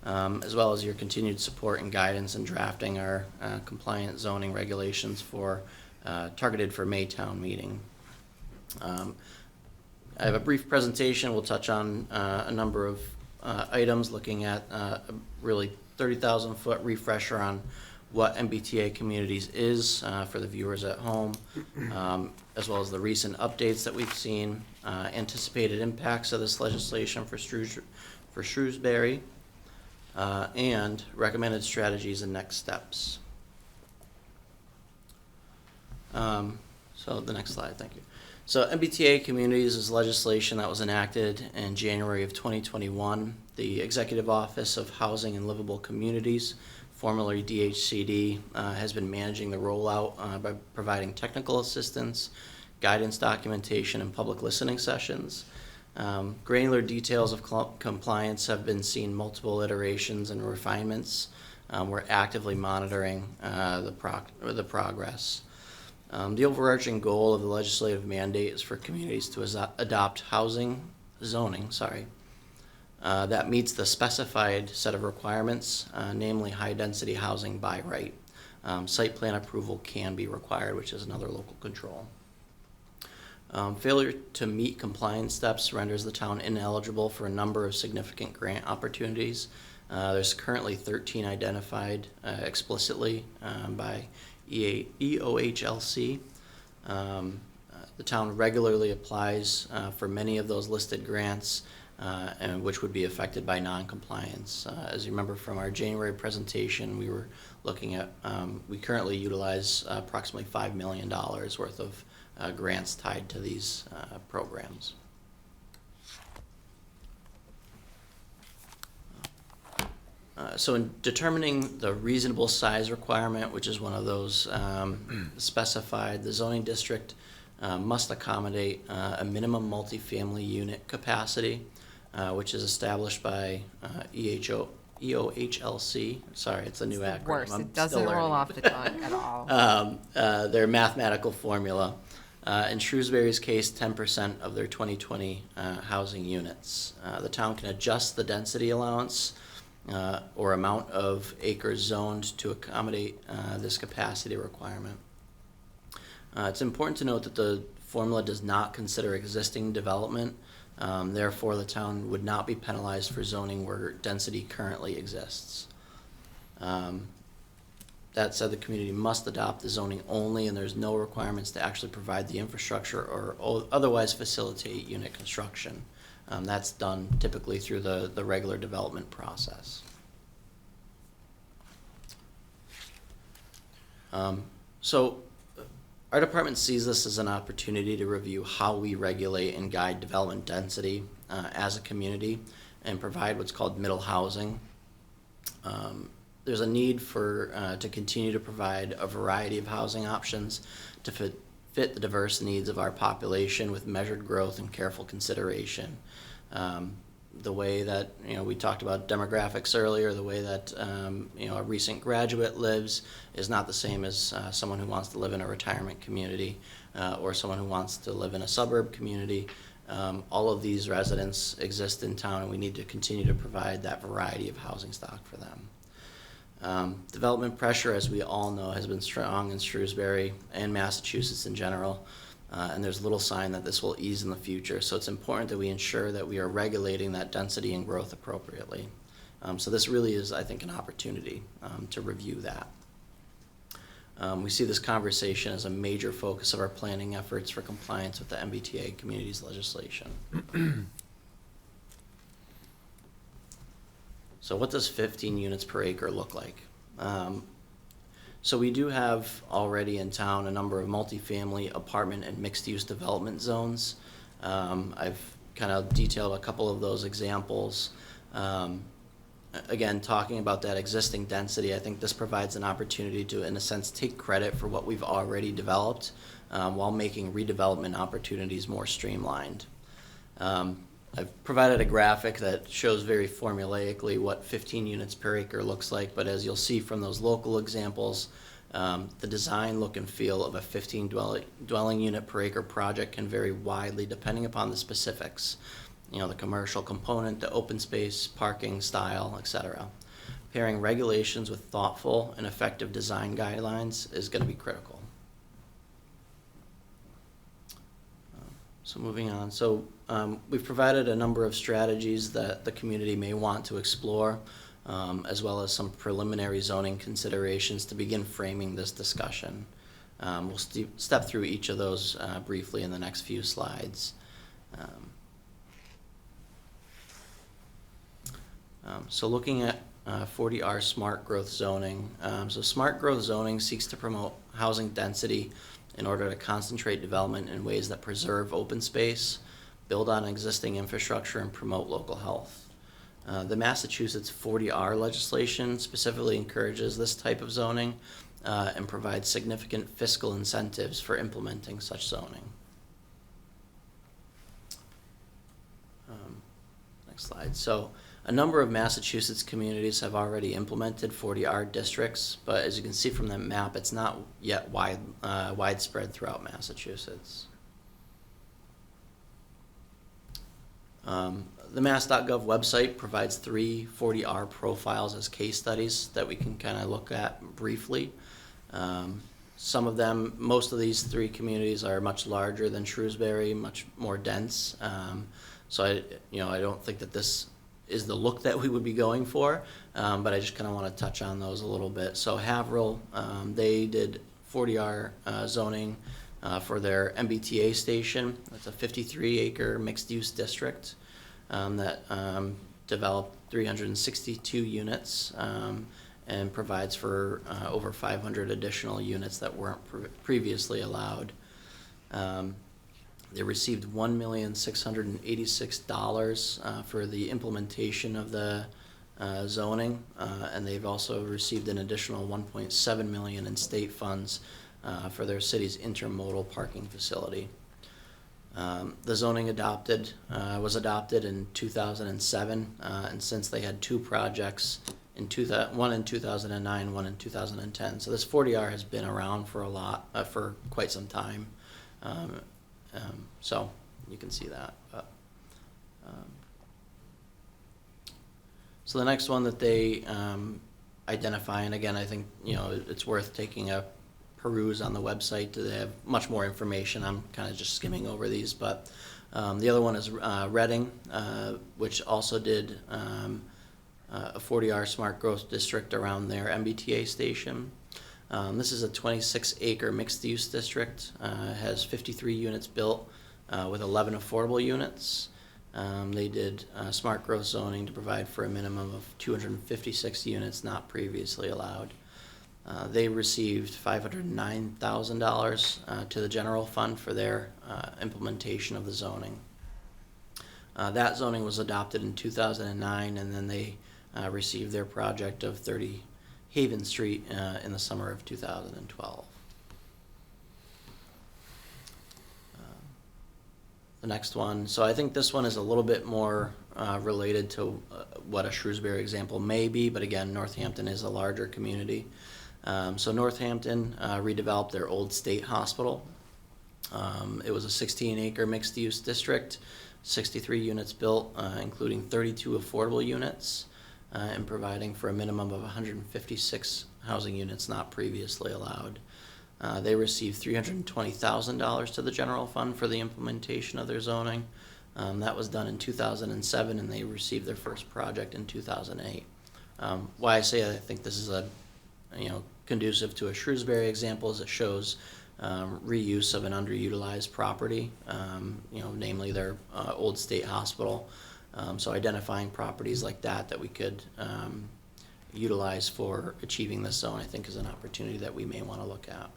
as well as your continued support and guidance in drafting our compliant zoning regulations for targeted for May town meeting. I have a brief presentation. We'll touch on a number of items, looking at a really 30,000-foot refresher on what MBTA Communities is for the viewers at home, as well as the recent updates that we've seen, anticipated impacts of this legislation for Shrewsbury, and recommended strategies and next steps. So the next slide, thank you. So MBTA Communities is legislation that was enacted in January of 2021. The Executive Office of Housing and Livable Communities, formerly DHCD, has been managing the rollout by providing technical assistance, guidance documentation, and public listening sessions. Granular details of compliance have been seen multiple iterations and refinements. We're actively monitoring the progress. The overarching goal of the legislative mandate is for communities to adopt zoning, that meets the specified set of requirements, namely high-density housing by right. Site plan approval can be required, which is another local control. Failure to meet compliance steps renders the town ineligible for a number of significant grant opportunities. There's currently 13 identified explicitly by EOHLC. The town regularly applies for many of those listed grants, and which would be affected by non-compliance. As you remember from our January presentation, we were looking at, we currently utilize approximately $5 million worth of grants tied to these programs. So in determining the reasonable size requirement, which is one of those specified, the zoning district must accommodate a minimum multifamily unit capacity, which is established by EOHLC. Sorry, it's a new acronym.
Worse,
I'm
it doesn't
still
roll
learning.
off the tongue at all.
Their mathematical formula. In Shrewsbury's case, 10% of their 2020 housing units. The town can adjust the density allowance or amount of acres zoned to accommodate this capacity requirement. It's important to note that the formula does not consider existing development. Therefore, the town would not be penalized for zoning where density currently exists. That said, the community must adopt the zoning only, and there's no requirements to actually provide the infrastructure or otherwise facilitate unit construction. That's done typically through the regular development process. So our department sees this as an opportunity to review how we regulate and guide development density as a community and provide what's called middle housing. There's a need to continue to provide a variety of housing options to fit the diverse needs of our population with measured growth and careful consideration. The way that, we talked about demographics earlier, the way that, a recent graduate lives is not the same as someone who wants to live in a retirement community or someone who wants to live in a suburb community. All of these residents exist in town, and we need to continue to provide that variety of housing stock for them. Development pressure, as we all know, has been strong in Shrewsbury and Massachusetts in general. And there's little sign that this will ease in the future. So it's important that we ensure that we are regulating that density and growth appropriately. So this really is, I think, an opportunity to review that. We see this conversation as a major focus of our planning efforts for compliance with the MBTA communities legislation. So what does 15 units per acre look like? So we do have already in town a number of multifamily apartment and mixed-use development zones. I've kind of detailed a couple of those examples. Again, talking about that existing density, I think this provides an opportunity to, in a sense, take credit for what we've already developed while making redevelopment opportunities more streamlined. I've provided a graphic that shows very formulaically what 15 units per acre looks like, but as you'll see from those local examples, the design, look, and feel of a 15 dwelling unit per acre project can vary widely depending upon the specifics. The commercial component, the open space, parking style, etc. Pairing regulations with thoughtful and effective design guidelines is going to be critical. So moving on. So we've provided a number of strategies that the community may want to explore, as well as some preliminary zoning considerations to begin framing this discussion. We'll step through each of those briefly in the next few slides. So looking at 40R smart growth zoning. So smart growth zoning seeks to promote housing density in order to concentrate development in ways that preserve open space, build on existing infrastructure, and promote local health. The Massachusetts 40R legislation specifically encourages this type of zoning and provides significant fiscal incentives for implementing such zoning. Next slide. So a number of Massachusetts communities have already implemented 40R districts, but as you can see from that map, it's not yet widespread throughout Massachusetts. The mass.gov website provides 3 40R profiles as case studies that we can kind of look at briefly. Some of them, most of these 3 communities are much larger than Shrewsbury, much more dense. So I don't think that this is the look that we would be going for, but I just kind of want to touch on those a little bit. So Haverhill, they did 40R zoning for their MBTA station. That's a 53-acre mixed-use district that developed 362 units and provides for over 500 additional units that weren't previously allowed. They received $1,686 for the implementation of the zoning, and they've also received an additional $1.7 million in state funds for their city's intermodal parking facility. The zoning was adopted in 2007, and since they had 2 projects, one in 2009, one in 2010. So this 40R has been around for quite some time. So you can see that. So the next one that they identify, and again, I think it's worth taking a peruse on the website. They have much more information. I'm kind of just skimming over these, but the other one is Reading, which also did a 40R smart growth district around their MBTA station. This is a 26-acre mixed-use district, has 53 units built with 11 affordable units. They did smart growth zoning to provide for a minimum of 256 units not previously allowed. They received $509,000 to the general fund for their implementation of the zoning. That zoning was adopted in 2009, and then they received their project of 30 Haven Street in the summer of 2012. The next one, so I think this one is a little bit more related to what a Shrewsbury example may be, but again, Northampton is a larger community. So Northampton redeveloped their old state hospital. It was a 16-acre mixed-use district, 63 units built, including 32 affordable units, and providing for a minimum of 156 housing units not previously allowed. They received $320,000 to the general fund for the implementation of their zoning. That was done in 2007, and they received their first project in 2008. Why I say I think this is a, conducive to a Shrewsbury example is it shows reuse of an underutilized property, namely their old state hospital. So identifying properties like that we could utilize for achieving this zone, I think, is an opportunity that we may want to look at,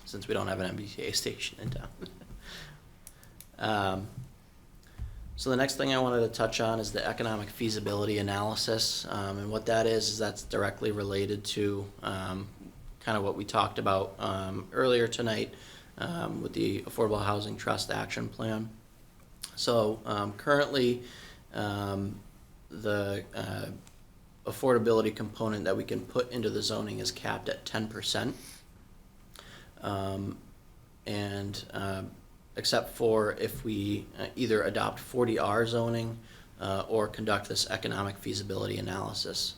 since we don't have an MBTA station in town. So the next thing I wanted to touch on is the economic feasibility analysis, and what that is that's directly related to kind of what we talked about earlier tonight with the Affordable Housing Trust Action Plan. So currently, the affordability component that we can put into the zoning is capped at 10%. Except for if we either adopt 40R zoning or conduct this economic feasibility analysis.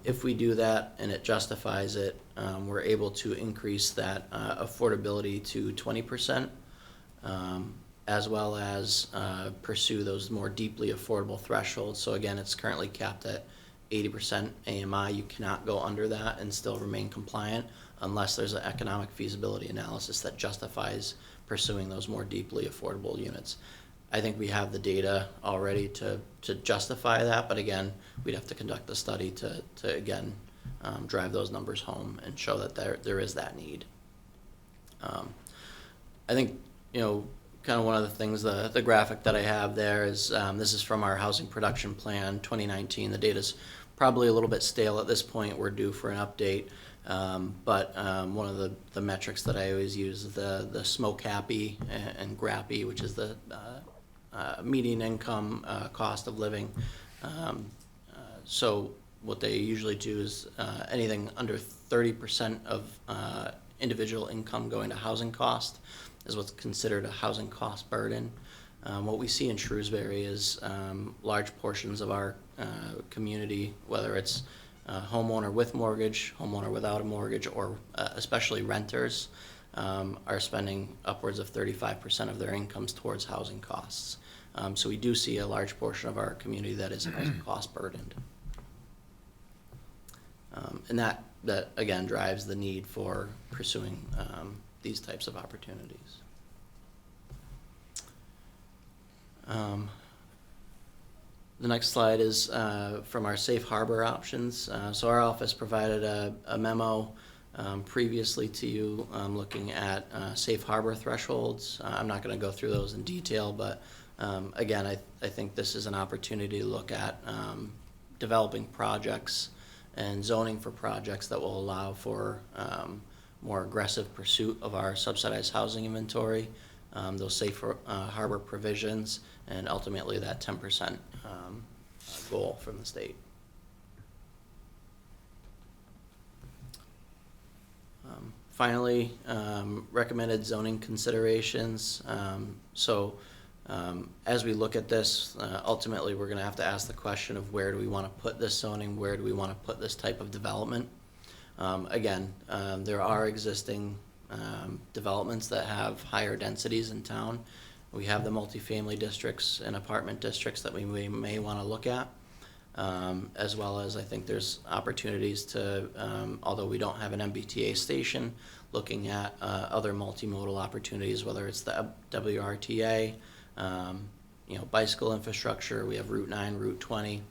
If we do that and it justifies it, we're able to increase that affordability to 20%, as well as pursue those more deeply affordable thresholds. So again, it's currently capped at 80% AMI. You cannot go under that and still remain compliant unless there's an economic feasibility analysis that justifies pursuing those more deeply affordable units. I think we have the data already to justify that, but again, we'd have to conduct the study to again, drive those numbers home and show that there is that need. I think, kind of one of the things, the graphic that I have there is, this is from our housing production plan 2019. The data's probably a little bit stale at this point. We're due for an update. But one of the metrics that I always use is the SMOKE HAPPY and GRAPPY, which is the median income cost of living. So what they usually do is anything under 30% of individual income going to housing cost is what's considered a housing cost burden. What we see in Shrewsbury is large portions of our community, whether it's homeowner with mortgage, homeowner without a mortgage, or especially renters, are spending upwards of 35% of their incomes towards housing costs. So we do see a large portion of our community that is housing cost burdened. And that again drives the need for pursuing these types of opportunities. The next slide is from our safe harbor options. So our office provided a memo previously to you looking at safe harbor thresholds. I'm not going to go through those in detail, but again, I think this is an opportunity to look at developing projects and zoning for projects that will allow for more aggressive pursuit of our subsidized housing inventory, those safe harbor provisions, and ultimately that 10% goal from the state. Finally, recommended zoning considerations. As we look at this, ultimately we're going to have to ask the question of where do we want to put this zoning, where do we want to put this type of development. Again, there are existing developments that have higher densities in town. We have the multifamily districts and apartment districts that we may want to look at. as well as I think there's opportunities to, although we don't have an MBTA station, looking at other multimodal opportunities, whether it's the WRTA, bicycle infrastructure. We have Route 9, Route 20,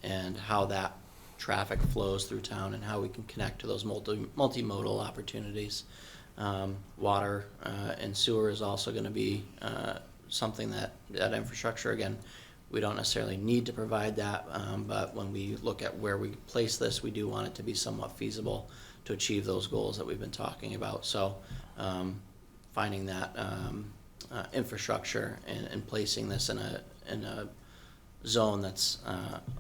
and how that traffic flows through town and how we can connect to those multimodal opportunities. Water and sewer is also going to be something that infrastructure, again, we don't necessarily need to provide that, but when we look at where we place this, we do want it to be somewhat feasible to achieve those goals that we've been talking about. So finding that infrastructure and placing this in a zone that's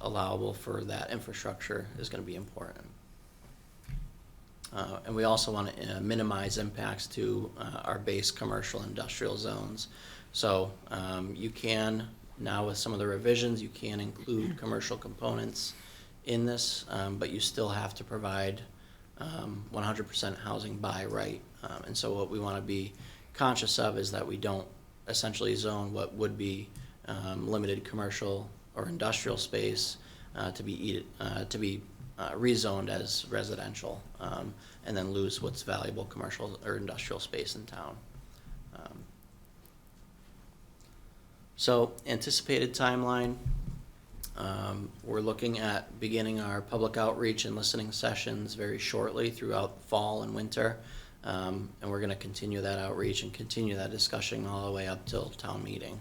allowable for that infrastructure is going to be important. And we also want to minimize impacts to our base commercial industrial zones. So you can, now with some of the revisions, you can include commercial components in this, but you still have to provide 100% housing by right. And so what we want to be conscious of is that we don't essentially zone what would be limited commercial or industrial space to be rezoned as residential, and then lose what's valuable commercial or industrial space in town. So anticipated timeline, we're looking at beginning our public outreach and listening sessions very shortly throughout fall and winter, and we're going to continue that outreach and continue that discussion all the way up till town meeting.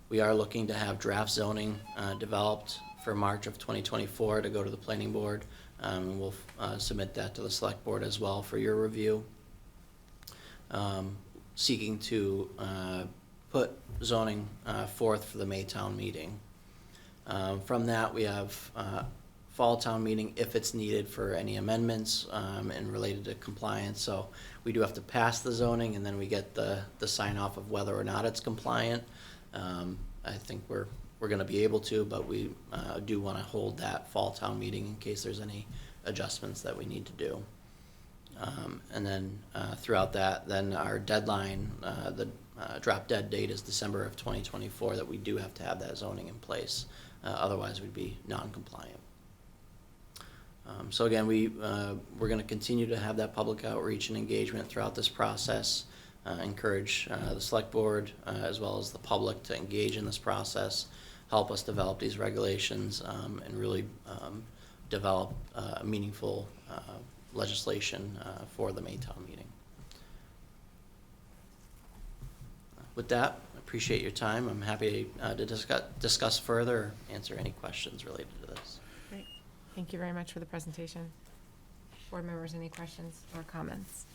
We are looking to have draft zoning developed for March of 2024 to go to the planning board. We'll submit that to the select board as well for your review. Seeking to put zoning forth for the May town meeting. From that, we have fall town meeting if it's needed for any amendments and related to compliance. So we do have to pass the zoning, and then we get the sign off of whether or not it's compliant. I think we're going to be able to, but we do want to hold that fall town meeting in case there's any adjustments that we need to do. And then throughout that, then our deadline, the drop dead date is December of 2024, that we do have to have that zoning in place. Otherwise, we'd be non-compliant. So again, we're going to continue to have that public outreach and engagement throughout this process. Encourage the select board as well as the public to engage in this process, help us develop these regulations, and really develop meaningful legislation for the Maytown meeting. With that, I appreciate your time. I'm happy to discuss further or answer any questions related to this.
Great. Thank you very much for the presentation. Board members, any questions or comments?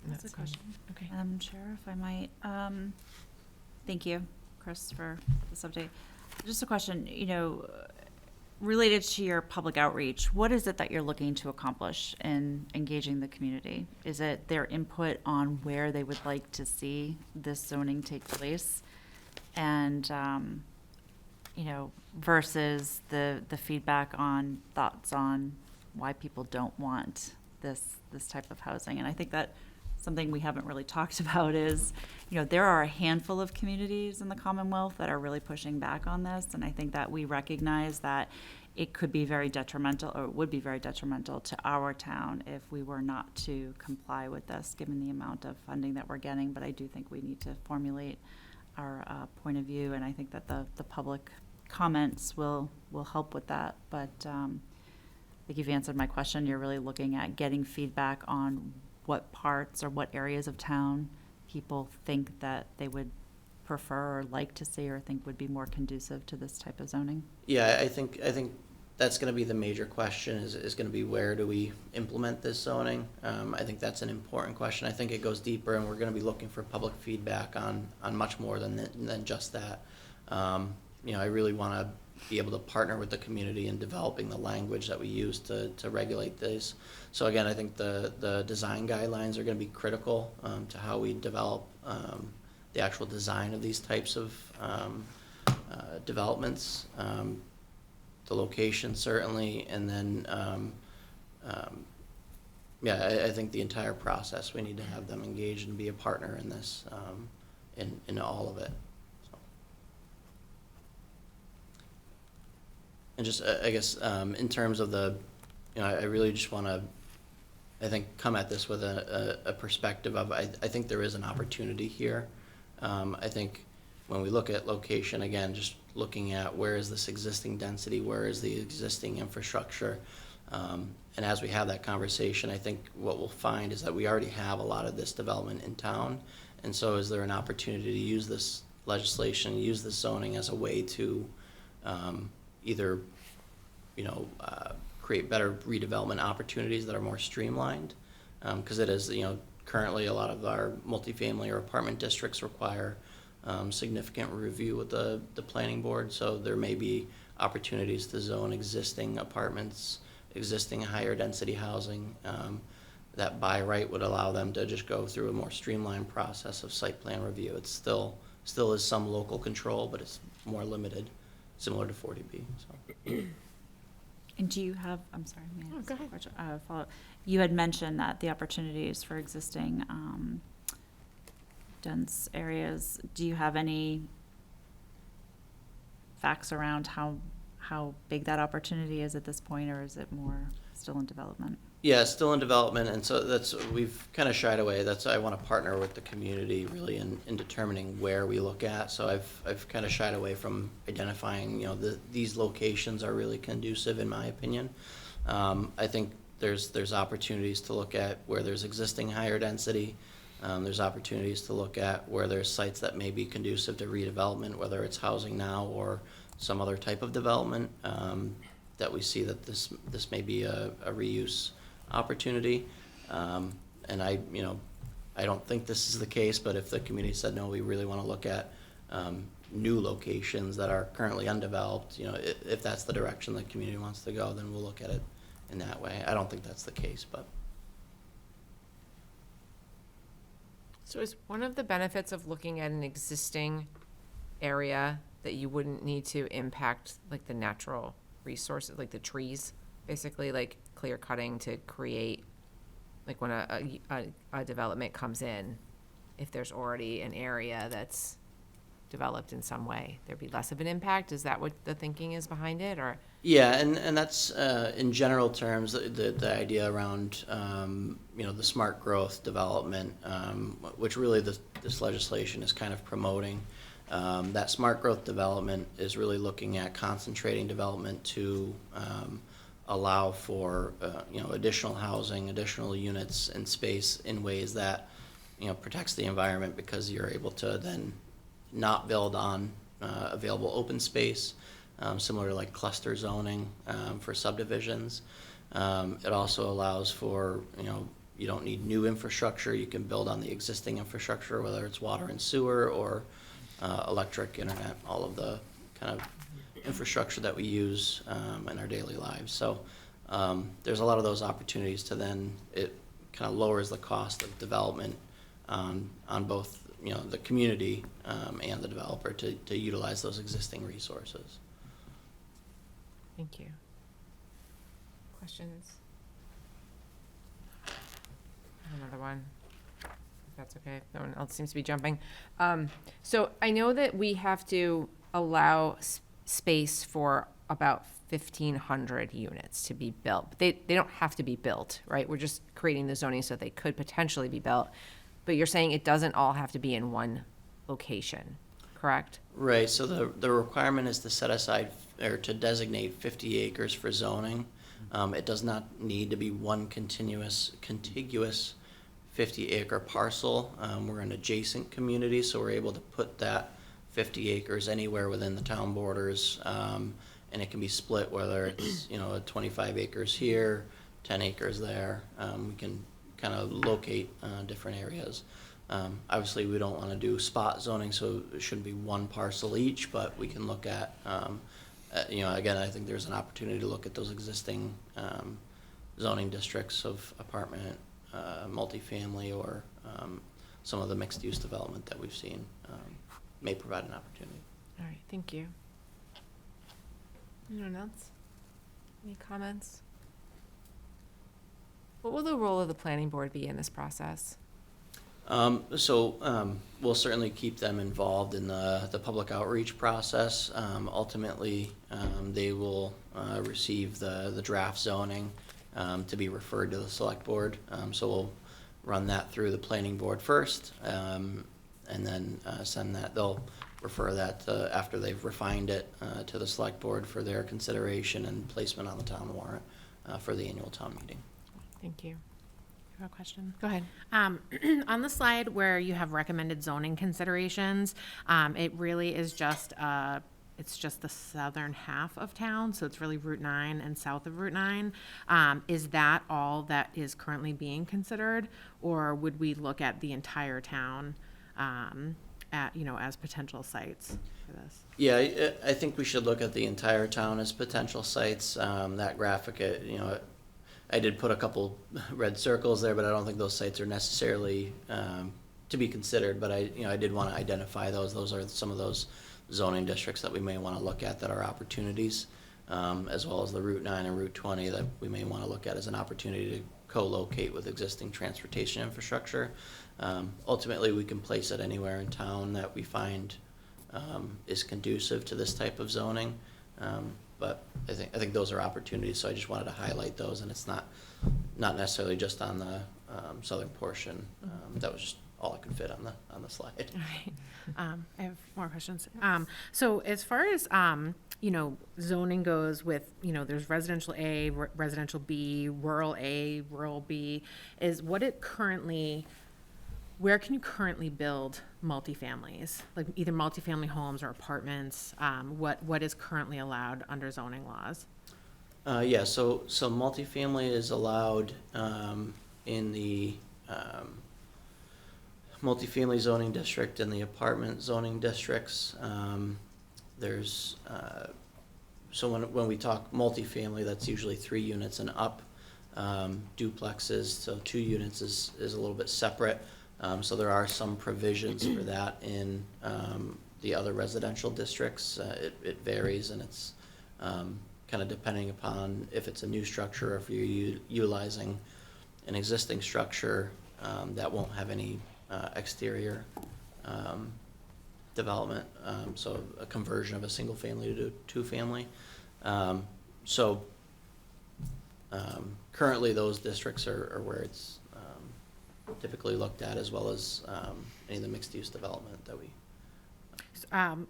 That's a question.
Okay.
Chair, if I might. Thank you, Chris, for this update. Just a question, related to your public outreach, what is it that you're looking to accomplish in engaging the community? Is it their input on where they would like to see this zoning take place? And, versus the feedback on thoughts on why people don't want this type of housing? And I think that something we haven't really talked about is, there are a handful of communities in the Commonwealth that are really pushing back on this, and I think that we recognize that it could be very detrimental, or it would be very detrimental to our town if we were not to comply with this, given the amount of funding that we're getting. But I do think we need to formulate our point of view, and I think that the public comments will help with that. But I think you've answered my question. You're really looking at getting feedback on what parts or what areas of town people think that they would prefer or like to see or think would be more conducive to this type of zoning?
Yeah, I think that's going to be the major question is going to be where do we implement this zoning? I think that's an important question. I think it goes deeper, and we're going to be looking for public feedback on much more than just that. I really want to be able to partner with the community in developing the language that we use to regulate this. So again, I think the design guidelines are going to be critical to how we develop the actual design of these types of developments. The location certainly, and then I think the entire process, we need to have them engaged and be a partner in this. in all of it. So. And just, I guess, in terms of the, I really just want to, I think, come at this with a perspective of, I think there is an opportunity here. I think when we look at location, again, just looking at where is this existing density, where is the existing infrastructure, and as we have that conversation, I think what we'll find is that we already have a lot of this development in town, and so is there an opportunity to use this legislation, use this zoning as a way to either, create better redevelopment opportunities that are more streamlined, because it is, currently a lot of our multifamily or apartment districts require significant review with the planning board, so there may be opportunities to zone existing apartments, existing higher density housing, that by right would allow them to just go through a more streamlined process of site plan review. It's still is some local control, but it's more limited, similar to 40B. So.
And do you have, I'm sorry, may I ask
go
a
ahead.
question? Follow-up. You had mentioned that the opportunities for existing dense areas, do you have any facts around how big that opportunity is at this point, or is it more still in development?
Yeah, still in development, and so we've kind of shied away. I want to partner with the community really in determining where we look at. So I've kind of shied away from identifying, these locations are really conducive, in my opinion. I think there's opportunities to look at where there's existing higher density. There's opportunities to look at where there's sites that may be conducive to redevelopment, whether it's housing now or some other type of development, that we see that this may be a reuse opportunity. And I don't think this is the case, but if the community said, no, we really want to look at new locations that are currently undeveloped, if that's the direction the community wants to go, then we'll look at it in that way. I don't think that's the case, but.
So is one of the benefits of looking at an existing area that you wouldn't need to impact like the natural resources, like the trees, basically like clear cutting to create, like when a development comes in, if there's already an area that's developed in some way, there'd be less of an impact? Is that what the thinking is behind it, or?
Yeah, and that's in general terms the idea around the smart growth development, which really this legislation is kind of promoting. That smart growth development is really looking at concentrating development to allow for additional housing, additional units and space in ways that protects the environment, because you're able to then not build on available open space, similar to like cluster zoning for subdivisions. It also allows for, you don't need new infrastructure. You can build on the existing infrastructure, whether it's water and sewer or electric, internet, all of the kind of infrastructure that we use in our daily lives. So there's a lot of those opportunities to then, it kind of lowers the cost of development on both the community and the developer to utilize those existing resources.
Thank you. Questions? I have another one, if that's okay. No one else seems to be jumping. So I know that we have to allow space for about 1,500 units to be built. But they don't have to be built, right? We're just creating the zoning so they could potentially be built. But you're saying it doesn't all have to be in one location, correct?
Right, so the requirement is to set aside or to designate 50 acres for zoning. It does not need to be one contiguous 50-acre parcel. We're an adjacent community, so we're able to put that 50 acres anywhere within the town borders, and it can be split, whether it's 25 acres here, 10 acres there. We can kind of locate different areas. Obviously, we don't want to do spot zoning, so it shouldn't be one parcel each, but we can look at, again, I think there's an opportunity to look at those existing zoning districts of apartment, multifamily, or some of the mixed-use development that we've seen may provide an opportunity.
All right, thank you. Anyone else? Any comments? What will the role of the planning board be in this process?
We'll certainly keep them involved in the public outreach process. Ultimately, they will receive the draft zoning to be referred to the select board. So we'll run that through the planning board first, and then send that, they'll refer that after they've refined it to the select board for their consideration and placement on the town warrant for the annual town meeting.
Thank you.
I have a question.
Go ahead.
On the slide where you have recommended zoning considerations, it really is just, it's just the southern half of town, so it's really Route 9 and south of Route 9. Is that all that is currently being considered, or would we look at the entire town, as potential sites for this?
Yeah, I think we should look at the entire town as potential sites. That graphic, I did put a couple red circles there, but I don't think those sites are necessarily to be considered. But I did want to identify those. Those are some of those zoning districts that we may want to look at that are opportunities, as well as the Route 9 and Route 20 that we may want to look at as an opportunity to co-locate with existing transportation infrastructure. Ultimately, we can place it anywhere in town that we find is conducive to this type of zoning. But I think those are opportunities, so I just wanted to highlight those, and it's not necessarily just on the southern portion. That was just all I could fit on the slide.
All right. I have more questions. So as far as, zoning goes with, there's residential A, residential B, rural A, rural B, where can you currently build multifamilies? Like either multifamily homes or apartments? What is currently allowed under zoning laws?
So multifamily is allowed in the multifamily zoning district and the apartment zoning districts. So when we talk multifamily, that's usually 3 units and up. Duplexes, so 2 units is a little bit separate. So there are some provisions for that in the other residential districts. It varies, and it's kind of depending upon if it's a new structure or if you're utilizing an existing structure that won't have any exterior development. So a conversion of a single family to 2-family. Currently those districts are where it's typically looked at, as well as any of the mixed-use development that we.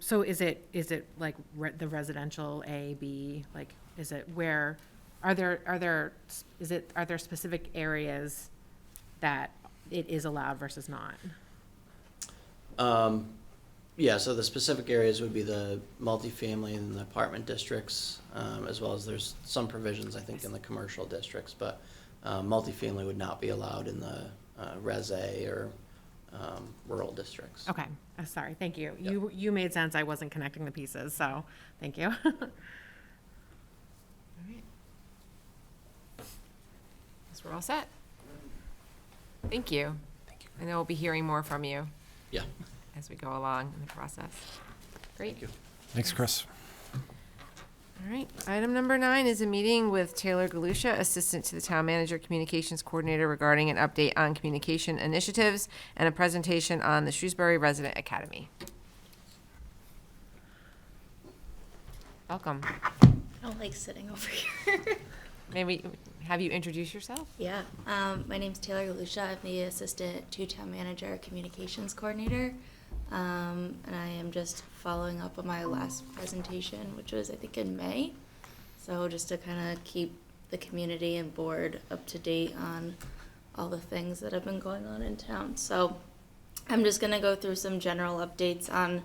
So is it like the residential A, B? Like, is it where? Are there specific areas that it is allowed versus not?
Yeah, so the specific areas would be the multifamily and the apartment districts, as well as there's some provisions, I think, in the commercial districts, but multifamily would not be allowed in the Res A or rural districts.
Okay, sorry, thank you.
Yep.
You made sense. I wasn't connecting the pieces, so thank you.
All right. Guess we're all set. Thank you. I know we'll be hearing more from you
Yeah.
as we go along in the process. Great.
Thank you.
Thanks, Chris.
All right. Item number 9 is a meeting with Taylor Galusha, Assistant to the Town Manager Communications Coordinator, regarding an update on communication initiatives and a presentation on the Shrewsbury Resident Academy. Welcome.
I don't like sitting over here.
Maybe have you introduce yourself?
Yeah, my name's Taylor Galusha. I'm the Assistant to Town Manager Communications Coordinator. And I am just following up on my last presentation, which was, I think, in May. So just to kind of keep the community and board up to date on all the things that have been going on in town. So I'm just going to go through some general updates on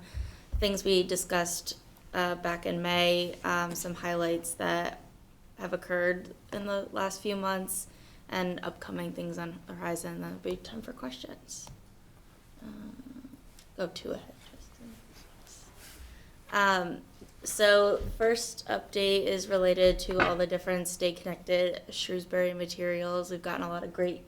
things we discussed back in May, some highlights that have occurred in the last few months, and upcoming things on the horizon. That'll be time for questions. Go 2 ahead, Justin. So first update is related to all the different Stay Connected Shrewsbury materials. We've gotten a lot of great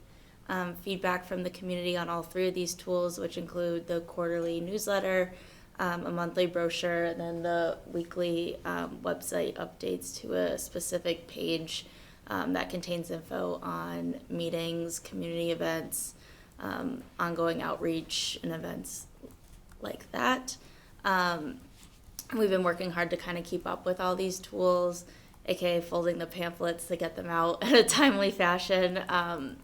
feedback from the community on all 3 of these tools, which include the quarterly newsletter, a monthly brochure, and then the weekly website updates to a specific page that contains info on meetings, community events, ongoing outreach and events like that. We've been working hard to kind of keep up with all these tools, aka folding the pamphlets to get them out in a timely fashion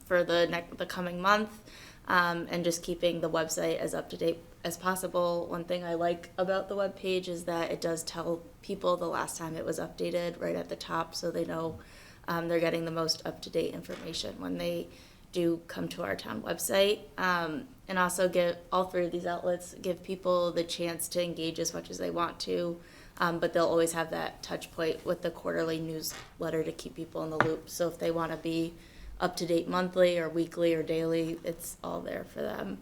for the coming month, and just keeping the website as up to date as possible. One thing I like about the webpage is that it does tell people the last time it was updated right at the top, so they know they're getting the most up to date information when they do come to our town website. And also all three of these outlets give people the chance to engage as much as they want to, but they'll always have that touch point with the quarterly newsletter to keep people in the loop. So if they want to be up to date monthly or weekly or daily, it's all there for them.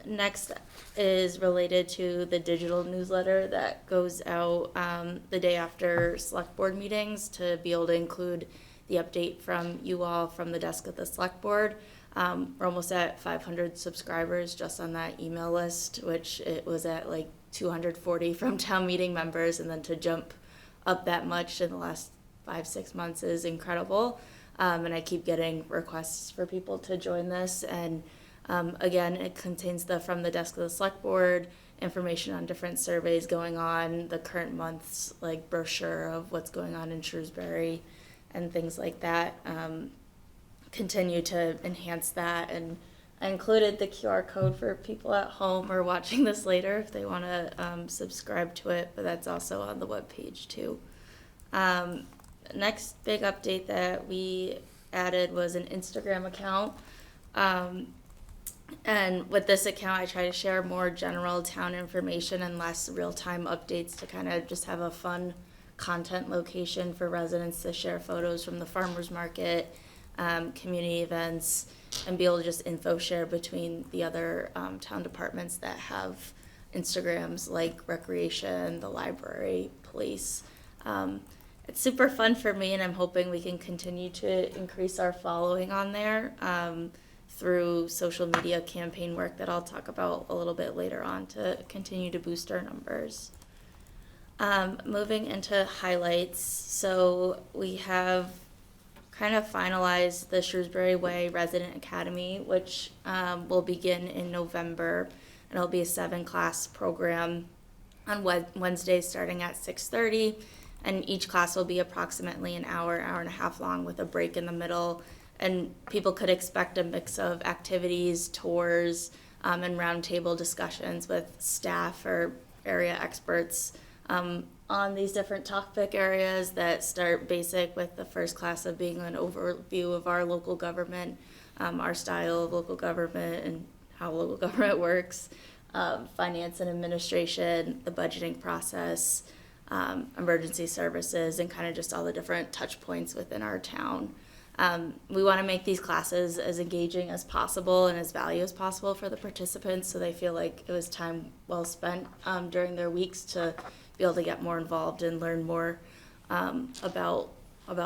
Next is related to the digital newsletter that goes out the day after select board meetings to be able to include the update from you all from the desk of the select board. We're almost at 500 subscribers just on that email list, which it was at like 240 from town meeting members, and then to jump up that much in the last 5-6 months is incredible. And I keep getting requests for people to join this, and again, it contains the from the desk of the select board, information on different surveys going on, the current month's like brochure of what's going on in Shrewsbury and things like that. Continue to enhance that, and I included the QR code for people at home or watching this later if they want to subscribe to it, but that's also on the webpage too. Next big update that we added was an Instagram account. And with this account, I try to share more general town information and less real-time updates to kind of just have a fun content location for residents to share photos from the farmers market, community events, and be able to just info share between the other town departments that have Instagrams like recreation, the library, police. It's super fun for me, and I'm hoping we can continue to increase our following on there through social media campaign work that I'll talk about a little bit later on to continue to boost our numbers. Moving into highlights, so we have kind of finalized the Shrewsbury Way Resident Academy, which will begin in November, and it'll be a 7-class program on Wednesdays starting at 6:30, and each class will be approximately an hour and a half long with a break in the middle, and people could expect a mix of activities, tours, and roundtable discussions with staff or area experts on these different topic areas that start basic with the first class of being an overview of our local government, our style of local government and how local government works, finance and administration, the budgeting process, emergency services, and kind of just all the different touch points within our town. We want to make these classes as engaging as possible and as valuable as possible for the participants, so they feel like it was time well spent during their weeks to be able to get more involved and learn more about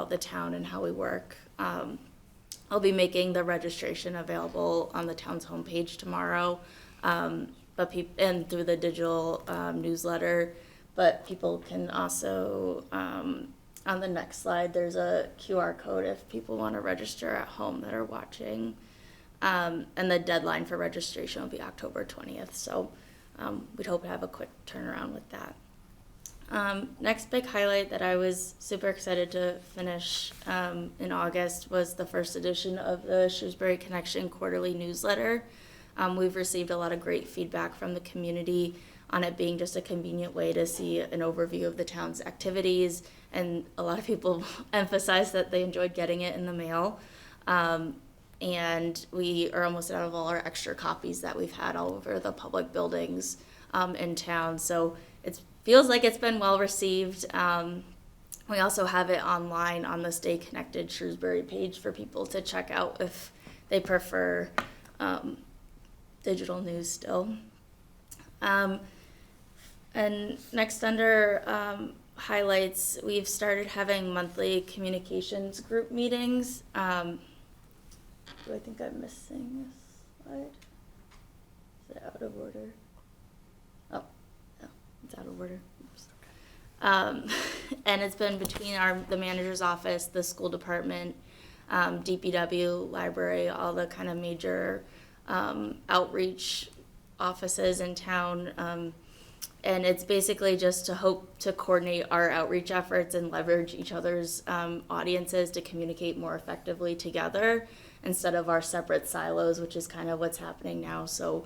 the town and how we work. I'll be making the registration available on the town's homepage tomorrow, and through the digital newsletter. But people can also, on the next slide, there's a QR code if people want to register at home that are watching. And the deadline for registration will be October 20th. So we'd hope to have a quick turnaround with that. Next big highlight that I was super excited to finish in August was the first edition of the Shrewsbury Connection quarterly newsletter. We've received a lot of great feedback from the community on it being just a convenient way to see an overview of the town's activities, and a lot of people emphasized that they enjoyed getting it in the mail. And we are almost out of all our extra copies that we've had all over the public buildings in town, so it feels like it's been well received. We also have it online on the Stay Connected Shrewsbury page for people to check out if they prefer digital news still. And next under highlights, we've started having monthly communications group meetings. Do I think I'm missing this slide? Is it out of order? Oh, no, it's out of order. Oops. And it's been between the manager's office, the school department, DPW, library, all the kind of major outreach offices in town. And it's basically just to hope to coordinate our outreach efforts and leverage each other's audiences to communicate more effectively together instead of our separate silos, which is kind of what's happening now. So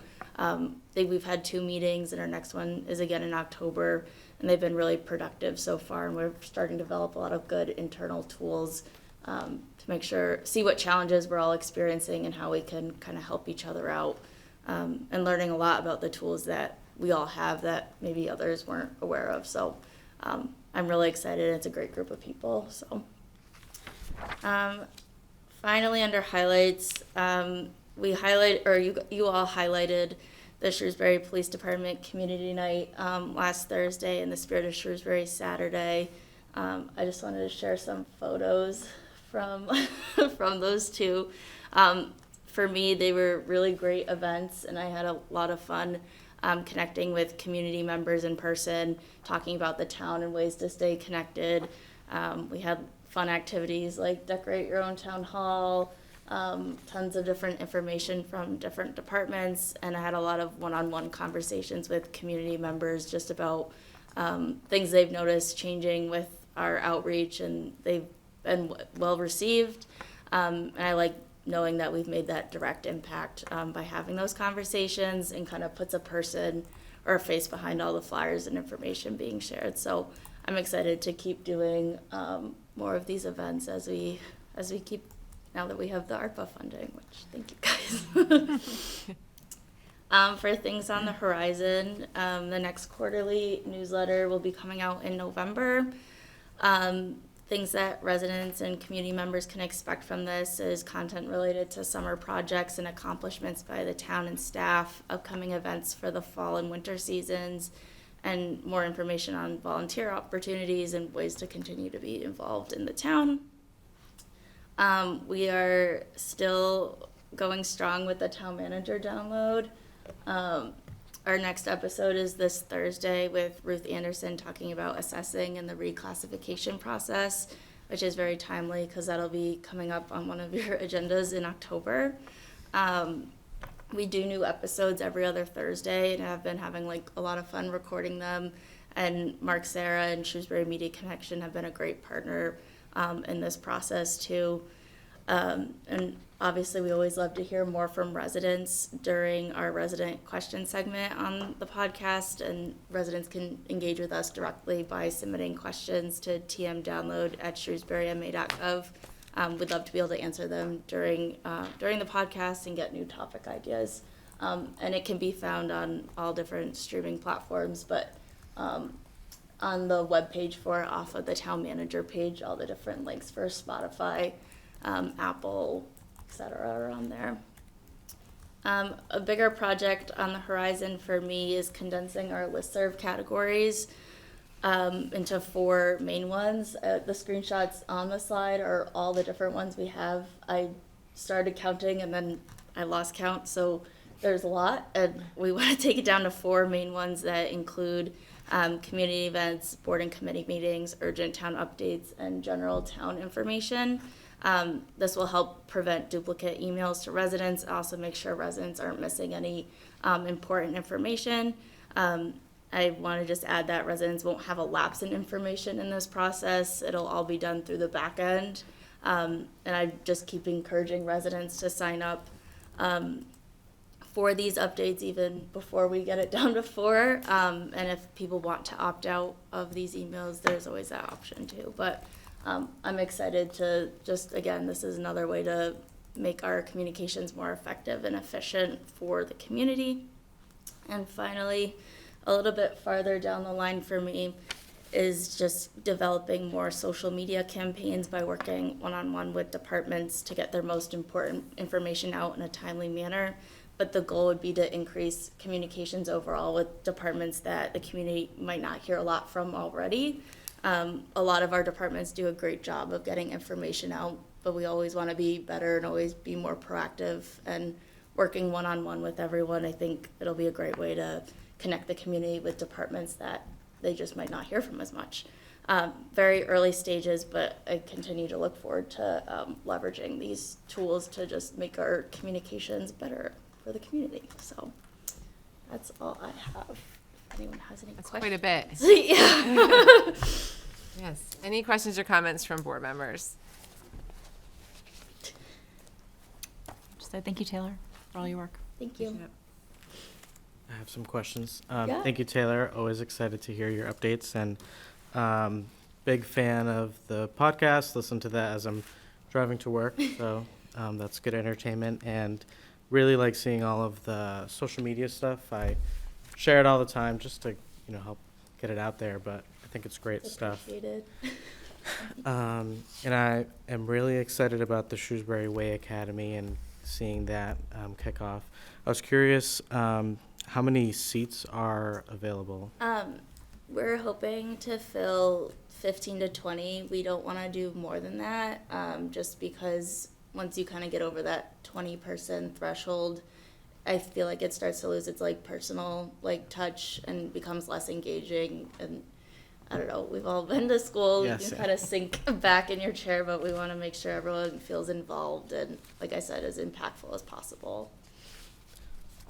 we've had 2 meetings, and our next one is again in October, and they've been really productive so far. And we're starting to develop a lot of good internal tools to make sure, see what challenges we're all experiencing and how we can kind of help each other out, and learning a lot about the tools that we all have that maybe others weren't aware of. So I'm really excited. It's a great group of people. So finally, under highlights, you all highlighted the Shrewsbury Police Department Community Night last Thursday and the Spirit of Shrewsbury Saturday. I just wanted to share some photos from from those two. For me, they were really great events, and I had a lot of fun connecting with community members in person, talking about the town and ways to stay connected. We had fun activities like decorate your own town hall, tons of different information from different departments, and I had a lot of one-on-one conversations with community members just about things they've noticed changing with our outreach, and they've been well received. And I like knowing that we've made that direct impact by having those conversations, and kind of puts a person or a face behind all the flyers and information being shared. So I'm excited to keep doing more of these events as we keep, now that we have the ARPA funding, which thank you guys. For things on the horizon, the next quarterly newsletter will be coming out in November. Things that residents and community members can expect from this is content related to summer projects and accomplishments by the town and staff, upcoming events for the fall and winter seasons, and more information on volunteer opportunities and ways to continue to be involved in the town. We are still going strong with the town manager download. Our next episode is this Thursday with Ruth Anderson talking about assessing and the reclassification process, which is very timely because that'll be coming up on one of your agendas in October. We do new episodes every other Thursday, and I've been having a lot of fun recording them. And Mark Sarah and Shrewsbury Media Connection have been a great partner in this process too. And obviously, we always love to hear more from residents during our resident question segment on the podcast, and residents can engage with us directly by submitting questions to tmdownload@shrewsburyma.gov. We'd love to be able to answer them during the podcast and get new topic ideas. And it can be found on all different streaming platforms, but on the webpage for it, off of the town manager page, all the different links for Spotify, Apple, etc. are on there. A bigger project on the horizon for me is condensing our listserv categories into 4 main ones. The screenshots on the slide are all the different ones we have. I started counting and then I lost count, so there's a lot, and we want to take it down to 4 main ones that include community events, board and committee meetings, urgent town updates, and general town information. This will help prevent duplicate emails to residents, also make sure residents aren't missing any important information. I want to just add that residents won't have a lapse in information in this process. It'll all be done through the back end. And I just keep encouraging residents to sign up for these updates even before we get it down to 4. And if people want to opt out of these emails, there's always that option too. But I'm excited to just, again, this is another way to make our communications more effective and efficient for the community. And finally, a little bit farther down the line for me is just developing more social media campaigns by working one-on-one with departments to get their most important information out in a timely manner. But the goal would be to increase communications overall with departments that the community might not hear a lot from already. A lot of our departments do a great job of getting information out, but we always want to be better and always be more proactive, and working one-on-one with everyone. I think it'll be a great way to connect the community with departments that they just might not hear from as much. very early stages, but I continue to look forward to leveraging these tools to just make our communications better for the community. So that's all I have. If anyone has any
That's
questions.
quite a bit.
Yeah.
Yes. Any questions or comments from board members?
Just say thank you, Taylor, for all your work.
Thank you.
I have some questions.
Yeah.
Thank you, Taylor. Always excited to hear your updates, and big fan of the podcast. Listen to that as I'm driving to work, so that's good entertainment. And really like seeing all of the social media stuff. I share it all the time just to help get it out there. But I think it's great stuff.
Appreciated.
And I am really excited about the Shrewsbury Way Academy and seeing that kick off. I was curious, how many seats are available?
We're hoping to fill 15 to 20. We don't want to do more than that, just because once you kind of get over that 20-person threshold, I feel like it starts to lose its personal touch and becomes less engaging. And I don't know, we've all been to school.
Yes,
You
yeah.
kind of sink back in your chair, but we want to make sure everyone feels involved and, like I said, as impactful as possible.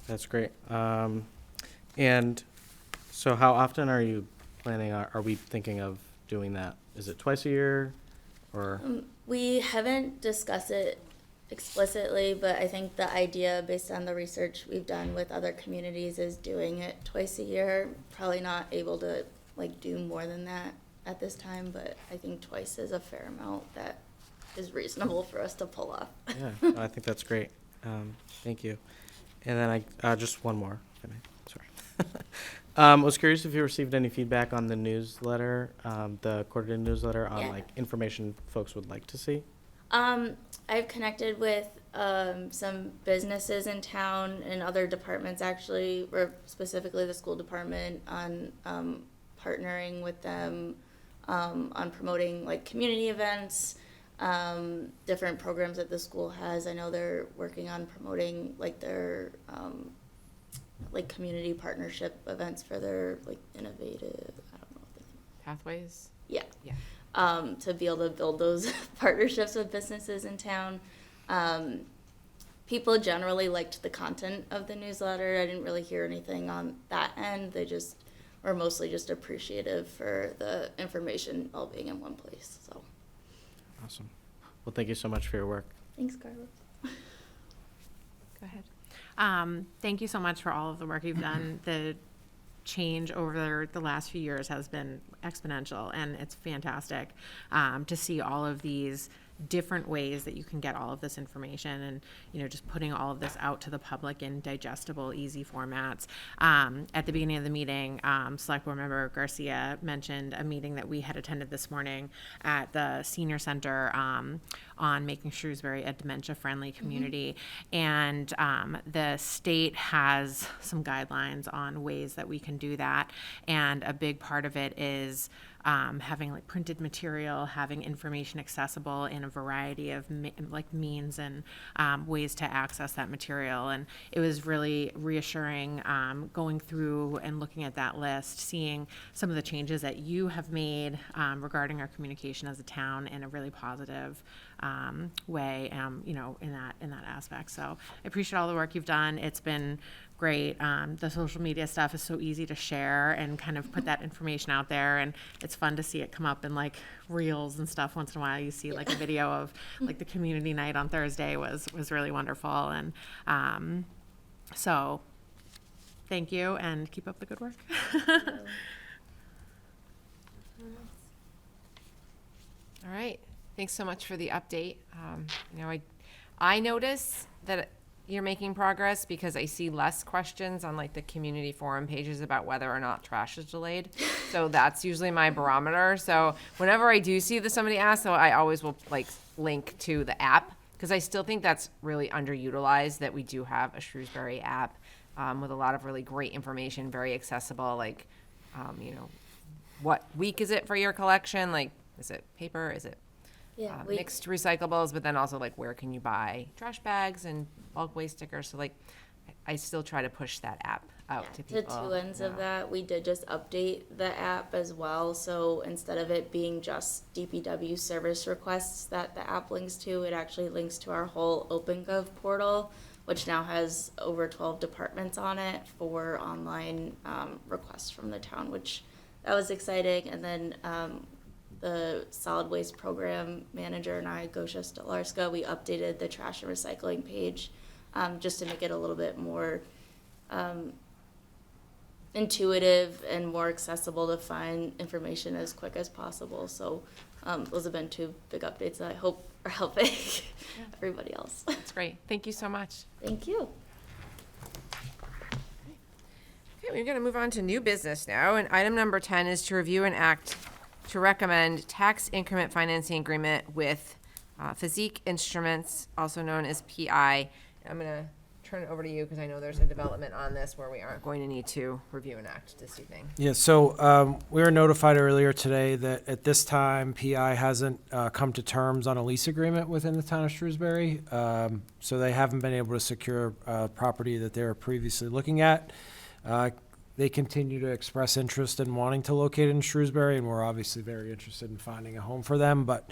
That's great. And so how often are you planning, are we thinking of doing that? Is it twice a year or?
We haven't discussed it explicitly, but I think the idea, based on the research we've done with other communities, is doing it twice a year. Probably not able to do more than that at this time, but I think twice is a fair amount that is reasonable for us to pull off.
Yeah, I think that's great. Thank you. And then I just one more. Can I? Sorry. I was curious if you received any feedback on the newsletter, the quarterly newsletter on
Yeah.
information folks would like to see.
I've connected with some businesses in town and other departments, actually, or specifically the school department, on partnering with them on promoting community events, different programs that the school has. I know they're working on promoting their community partnership events for their innovative, I don't know what the
Pathways?
yeah.
Yeah.
To be able to build those partnerships with businesses in town. People generally liked the content of the newsletter. I didn't really hear anything on that end. They just were mostly just appreciative for the information all being in one place. So
Awesome. Well, thank you so much for your work.
thanks, Carlos.
Go ahead.
Thank you so much for all of the work you've done. The change over the last few years has been exponential, and it's fantastic to see all of these different ways that you can get all of this information, and just putting all of this out to the public in digestible, easy formats. At the beginning of the meeting, Select Board Member Garcia mentioned a meeting that we had attended this morning at the Senior Center on making Shrewsbury a dementia-friendly community. And the state has some guidelines on ways that we can do that, and a big part of it is having printed material, having information accessible in a variety of means and ways to access that material. And it was really reassuring going through and looking at that list, seeing some of the changes that you have made regarding our communication as a town in a really positive way, in that aspect. So I appreciate all the work you've done. It's been great. The social media stuff is so easy to share and kind of put that information out there, and it's fun to see it come up in reels and stuff. Once in a while you see a video of the community night on Thursday was really wonderful. And so thank you, and keep up the good work.
All right. Thanks so much for the update. I notice that you're making progress because I see less questions on the community forum pages about whether or not trash is delayed. So that's usually my barometer. So whenever I do see that somebody asks, so I always will link to the app, because I still think that's really underutilized, that we do have a Shrewsbury app with a lot of really great information, very accessible, what week is it for your collection? Is it paper? Is it mixed recyclables? But then also where can you buy trash bags and bulk waste stickers? So I still try to push that app out to
The
people.
two ends of
Yeah.
that, we did just update the app as well, so instead of it being just DPW service requests that the app links to, it actually links to our whole OpenGov portal, which now has over 12 departments on it for online requests from the town, which that was exciting. And then the solid waste program manager and I, Gosha Stolarska, we updated the trash and recycling page just to make it a little bit more intuitive and more accessible to find information as quick as possible. So those have been two big updates that I hope are helping everybody else.
That's great. Thank you so much.
Thank you.
Okay, we're going to move on to new business now, and item number 10 is to review and act to recommend tax increment financing agreement with Physique Instruments, also known as PI. I'm going to turn it over to you because I know there's a development on this where we aren't going to need to review and act this evening.
Yeah, so we were notified earlier today that at this time, PI hasn't come to terms on a lease agreement within the town of Shrewsbury. So they haven't been able to secure property that they were previously looking at. They continue to express interest in wanting to locate in Shrewsbury, and we're obviously very interested in finding a home for them. But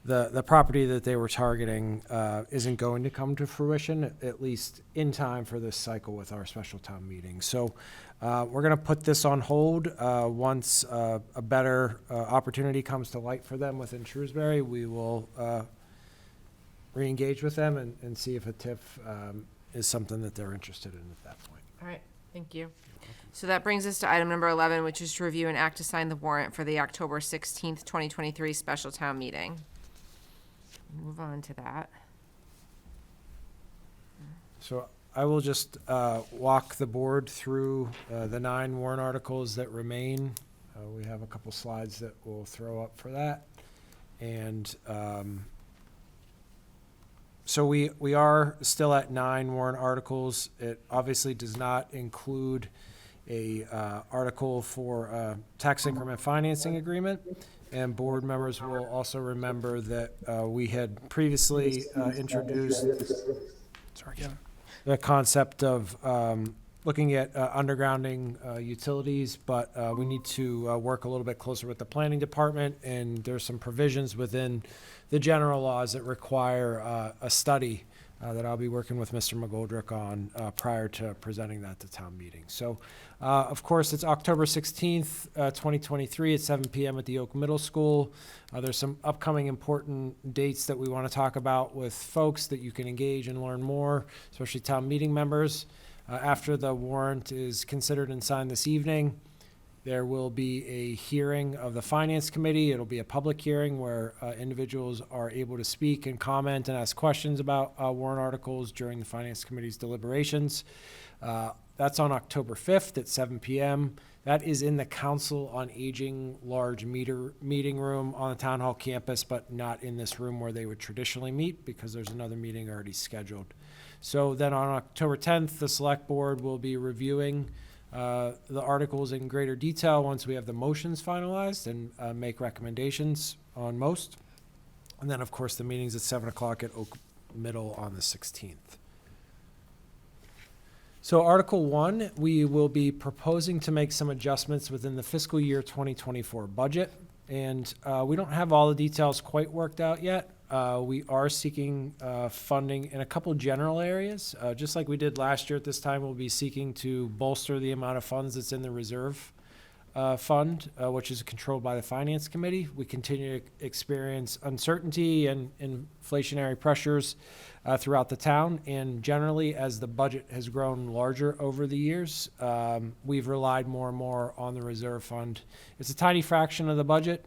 the property that they were targeting isn't going to come to fruition, at least in time for this cycle with our special town meeting. So we're going to put this on hold. Once a better opportunity comes to light for them within Shrewsbury, we will re-engage with them and see if a TIF is something that they're interested in at that point.
All right, thank you. So that brings us to item number 11, which is to review and act to sign the warrant for the October 16th, 2023 special town meeting. Move on to that.
So I will just walk the board through the 9 warrant articles that remain. We have a couple slides that we'll throw up for that. And so we are still at 9 warrant articles. It obviously does not include a article for a tax increment financing agreement. And board members will also remember that we had previously introduced the concept of looking at undergrounding utilities, but we need to work a little bit closer with the planning department, and there's some provisions within the general laws that require a study that I'll be working with Mr. McGoldrick on prior to presenting that to town meeting. So, of course, it's October 16th, 2023 at 7 p.m. at the Oak Middle School. There's some upcoming important dates that we want to talk about with folks that you can engage and learn more, especially town meeting members. After the warrant is considered and signed this evening, there will be a hearing of the Finance Committee. It'll be a public hearing where individuals are able to speak and comment and ask questions about warrant articles during the Finance Committee's deliberations. That's on October 5th at 7 p.m. That is in the Council on Aging large meeting room on the Town Hall campus, but not in this room where they would traditionally meet because there's another meeting already scheduled. So then on October 10th, the Select Board will be reviewing the articles in greater detail once we have the motions finalized and make recommendations on most. And then, of course, the meeting's at 7 o'clock at Oak Middle on the 16th. So Article 1, we will be proposing to make some adjustments within the fiscal year 2024 budget. And we don't have all the details quite worked out yet. We are seeking funding in a couple general areas. Just like we did last year at this time, we'll be seeking to bolster the amount of funds that's in the reserve fund, which is controlled by the Finance Committee. We continue to experience uncertainty and inflationary pressures throughout the town. And generally, as the budget has grown larger over the years, we've relied more and more on the reserve fund. It's a tiny fraction of the budget,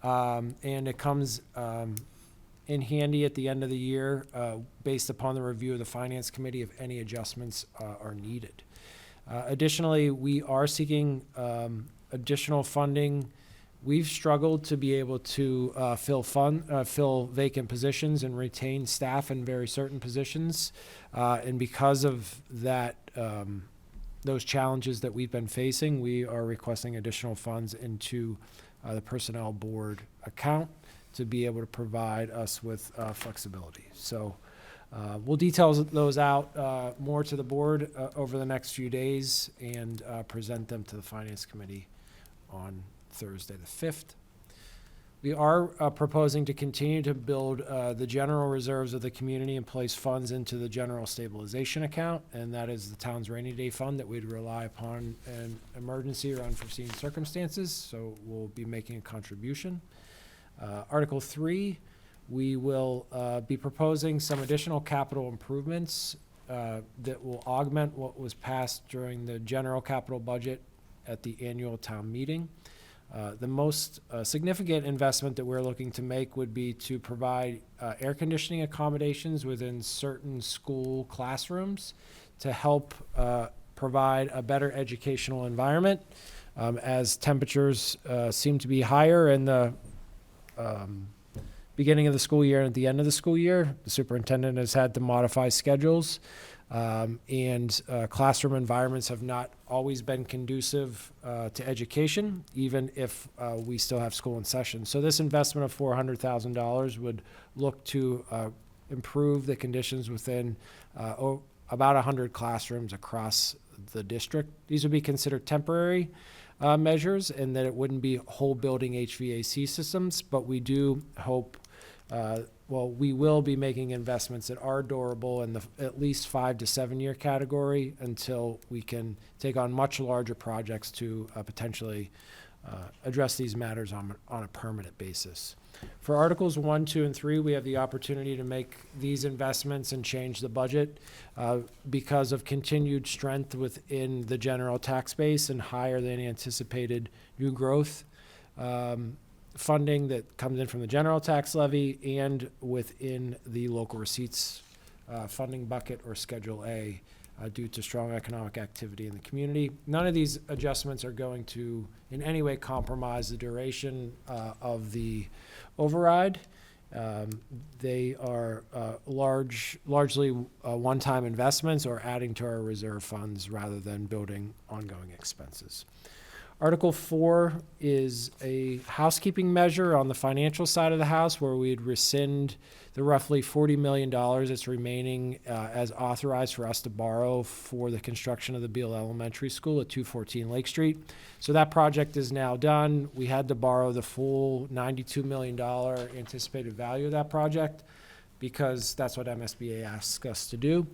and it comes in handy at the end of the year based upon the review of the Finance Committee if any adjustments are needed. Additionally, we are seeking additional funding. We've struggled to be able to fill vacant positions and retain staff in very certain positions. And because of that, those challenges that we've been facing, we are requesting additional funds into the Personnel Board account to be able to provide us with flexibility. So We'll detail those out more to the board over the next few days and present them to the Finance Committee on Thursday the 5th. We are proposing to continue to build the general reserves of the community and place funds into the general stabilization account, and that is the town's rainy day fund that we'd rely upon in emergency or unforeseen circumstances, so we'll be making a contribution. Article 3, we will be proposing some additional capital improvements that will augment what was passed during the general capital budget at the annual town meeting. The most significant investment that we're looking to make would be to provide air conditioning accommodations within certain school classrooms to help provide a better educational environment as temperatures seem to be higher in the beginning of the school year and at the end of the school year. The superintendent has had to modify schedules, and classroom environments have not always been conducive to education, even if we still have school in session. So this investment of $400,000 would look to improve the conditions within about 100 classrooms across the district. These would be considered temporary measures, and that it wouldn't be whole building HVAC systems, but we do hope we will be making investments that are durable in the at least 5 to 7 year category until we can take on much larger projects to potentially address these matters on a permanent basis. For Articles 1, 2, and 3, we have the opportunity to make these investments and change the budget because of continued strength within the general tax base and higher than anticipated new growth funding that comes in from the general tax levy and within the local receipts funding bucket or Schedule A due to strong economic activity in the community. None of these adjustments are going to in any way compromise the duration of the override. They are largely one-time investments or adding to our reserve funds rather than building ongoing expenses. Article 4 is a housekeeping measure on the financial side of the house where we'd rescind the roughly $40 million that's remaining as authorized for us to borrow for the construction of the Beale Elementary School at 214 Lake Street. So that project is now done. We had to borrow the full $92 million anticipated value of that project because that's what MSBA asks us to do.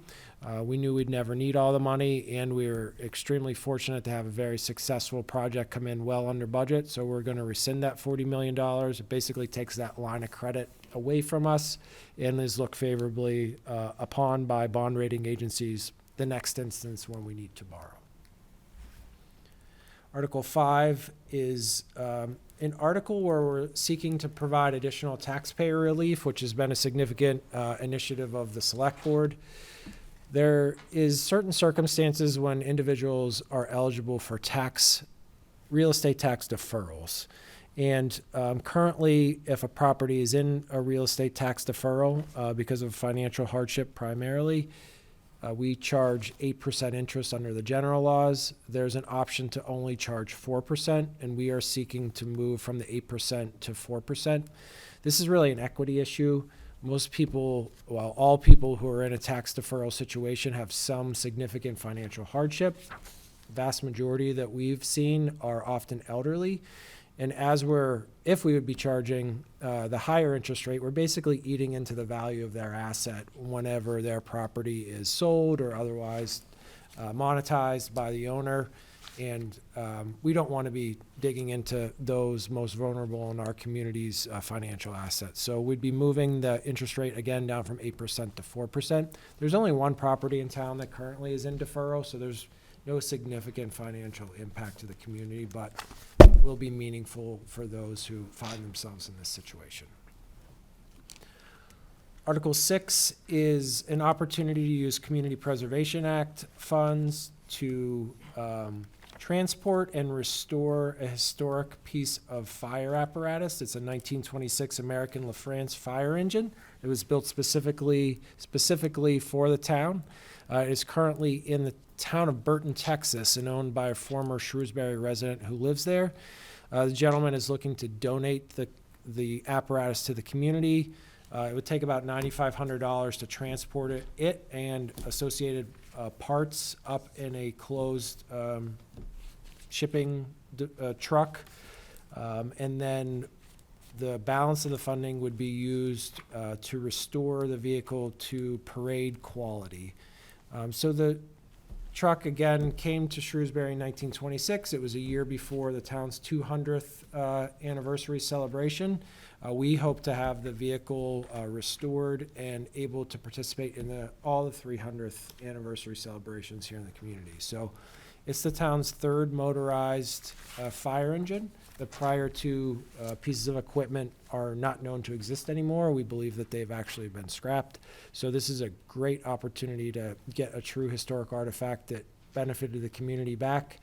We knew we'd never need all the money, and we were extremely fortunate to have a very successful project come in well under budget. So we're going to rescind that $40 million. It basically takes that line of credit away from us and is looked favorably upon by bond rating agencies the next instance when we need to borrow. Article 5 is an article where we're seeking to provide additional taxpayer relief, which has been a significant initiative of the Select Board. There is certain circumstances when individuals are eligible for real estate tax deferrals. And currently, if a property is in a real estate tax deferral because of financial hardship primarily, we charge 8% interest under the general laws. There's an option to only charge 4%, and we are seeking to move from the 8% to 4%. This is really an equity issue. Most people, well, all people who are in a tax deferral situation have some significant financial hardship. The vast majority that we've seen are often elderly. And if we would be charging the higher interest rate, we're basically eating into the value of their asset whenever their property is sold or otherwise monetized by the owner. And we don't want to be digging into those most vulnerable in our community's financial assets. So we'd be moving the interest rate again down from 8% to 4%. There's only one property in town that currently is in deferral, so there's no significant financial impact to the community, but will be meaningful for those who find themselves in this situation. Article 6 is an opportunity to use Community Preservation Act funds to transport and restore a historic piece of fire apparatus. It's a 1926 American LaFrance fire engine. It was built specifically for the town. It is currently in the town of Burton, Texas, and owned by a former Shrewsbury resident who lives there. The gentleman is looking to donate the apparatus to the community. It would take about $9,500 to transport it and associated parts up in a closed shipping truck. And then the balance of the funding would be used to restore the vehicle to parade quality. So the truck, again, came to Shrewsbury in 1926. It was a year before the town's 200th anniversary celebration. We hope to have the vehicle restored and able to participate in all the 300th anniversary celebrations here in the community. So it's the town's third motorized fire engine. The prior two pieces of equipment are not known to exist anymore. We believe that they've actually been scrapped. So this is a great opportunity to get a true historic artifact that benefited the community back.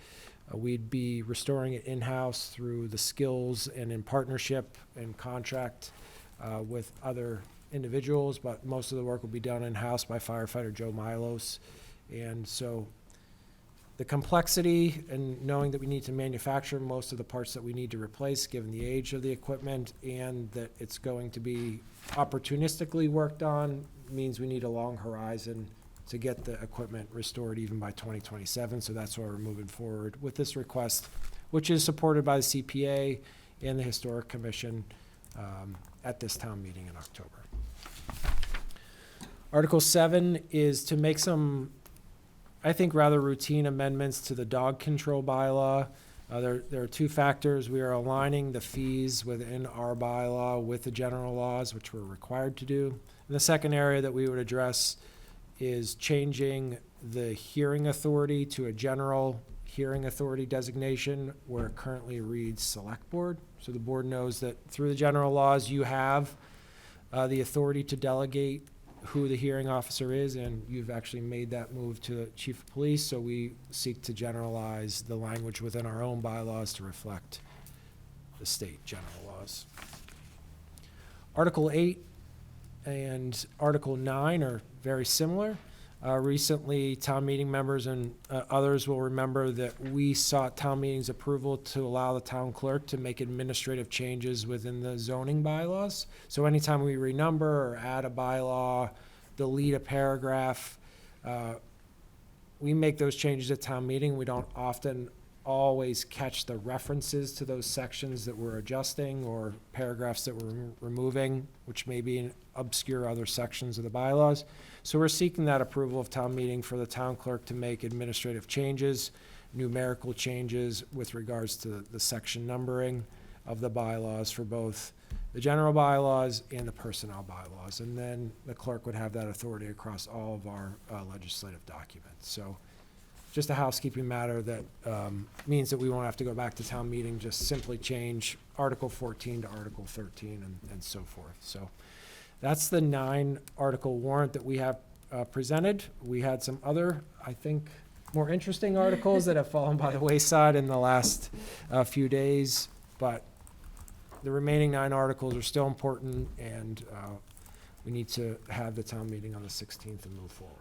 We'd be restoring it in-house through the skills and in partnership and contract with other individuals, but most of the work will be done in-house by firefighter Joe Milos. And so the complexity and knowing that we need to manufacture most of the parts that we need to replace, given the age of the equipment, and that it's going to be opportunistically worked on, means we need a long horizon to get the equipment restored even by 2027. So that's why we're moving forward with this request, which is supported by the CPA and the Historic Commission at this town meeting in October. Article 7 is to make some, I think, rather routine amendments to the dog control bylaw. There are two factors. We are aligning the fees within our bylaw with the general laws, which we're required to do. And the second area that we would address is changing the hearing authority to a general hearing authority designation where it currently reads select board. So the board knows that through the general laws, you have the authority to delegate who the hearing officer is, and you've actually made that move to the chief of police. So we seek to generalize the language within our own bylaws to reflect the state general laws. Article 8 and Article 9 are very similar. Recently, town meeting members and others will remember that we sought town meeting's approval to allow the town clerk to make administrative changes within the zoning bylaws. So anytime we renumber or add a bylaw, delete a paragraph, we make those changes at town meeting. We don't often always catch the references to those sections that we're adjusting or paragraphs that we're removing, which may be in obscure other sections of the bylaws. So we're seeking that approval of town meeting for the town clerk to make administrative changes, numerical changes with regards to the section numbering of the bylaws for both the general bylaws and the personnel bylaws. And then the clerk would have that authority across all of our legislative documents. So just a housekeeping matter that means that we won't have to go back to town meeting, just simply change Article 14 to Article 13 and so forth. So that's the 9-article warrant that we have presented. We had some other, I think, more interesting articles that have fallen by the wayside in the last few days, but the remaining 9 articles are still important, and we need to have the town meeting on the 16th and move forward.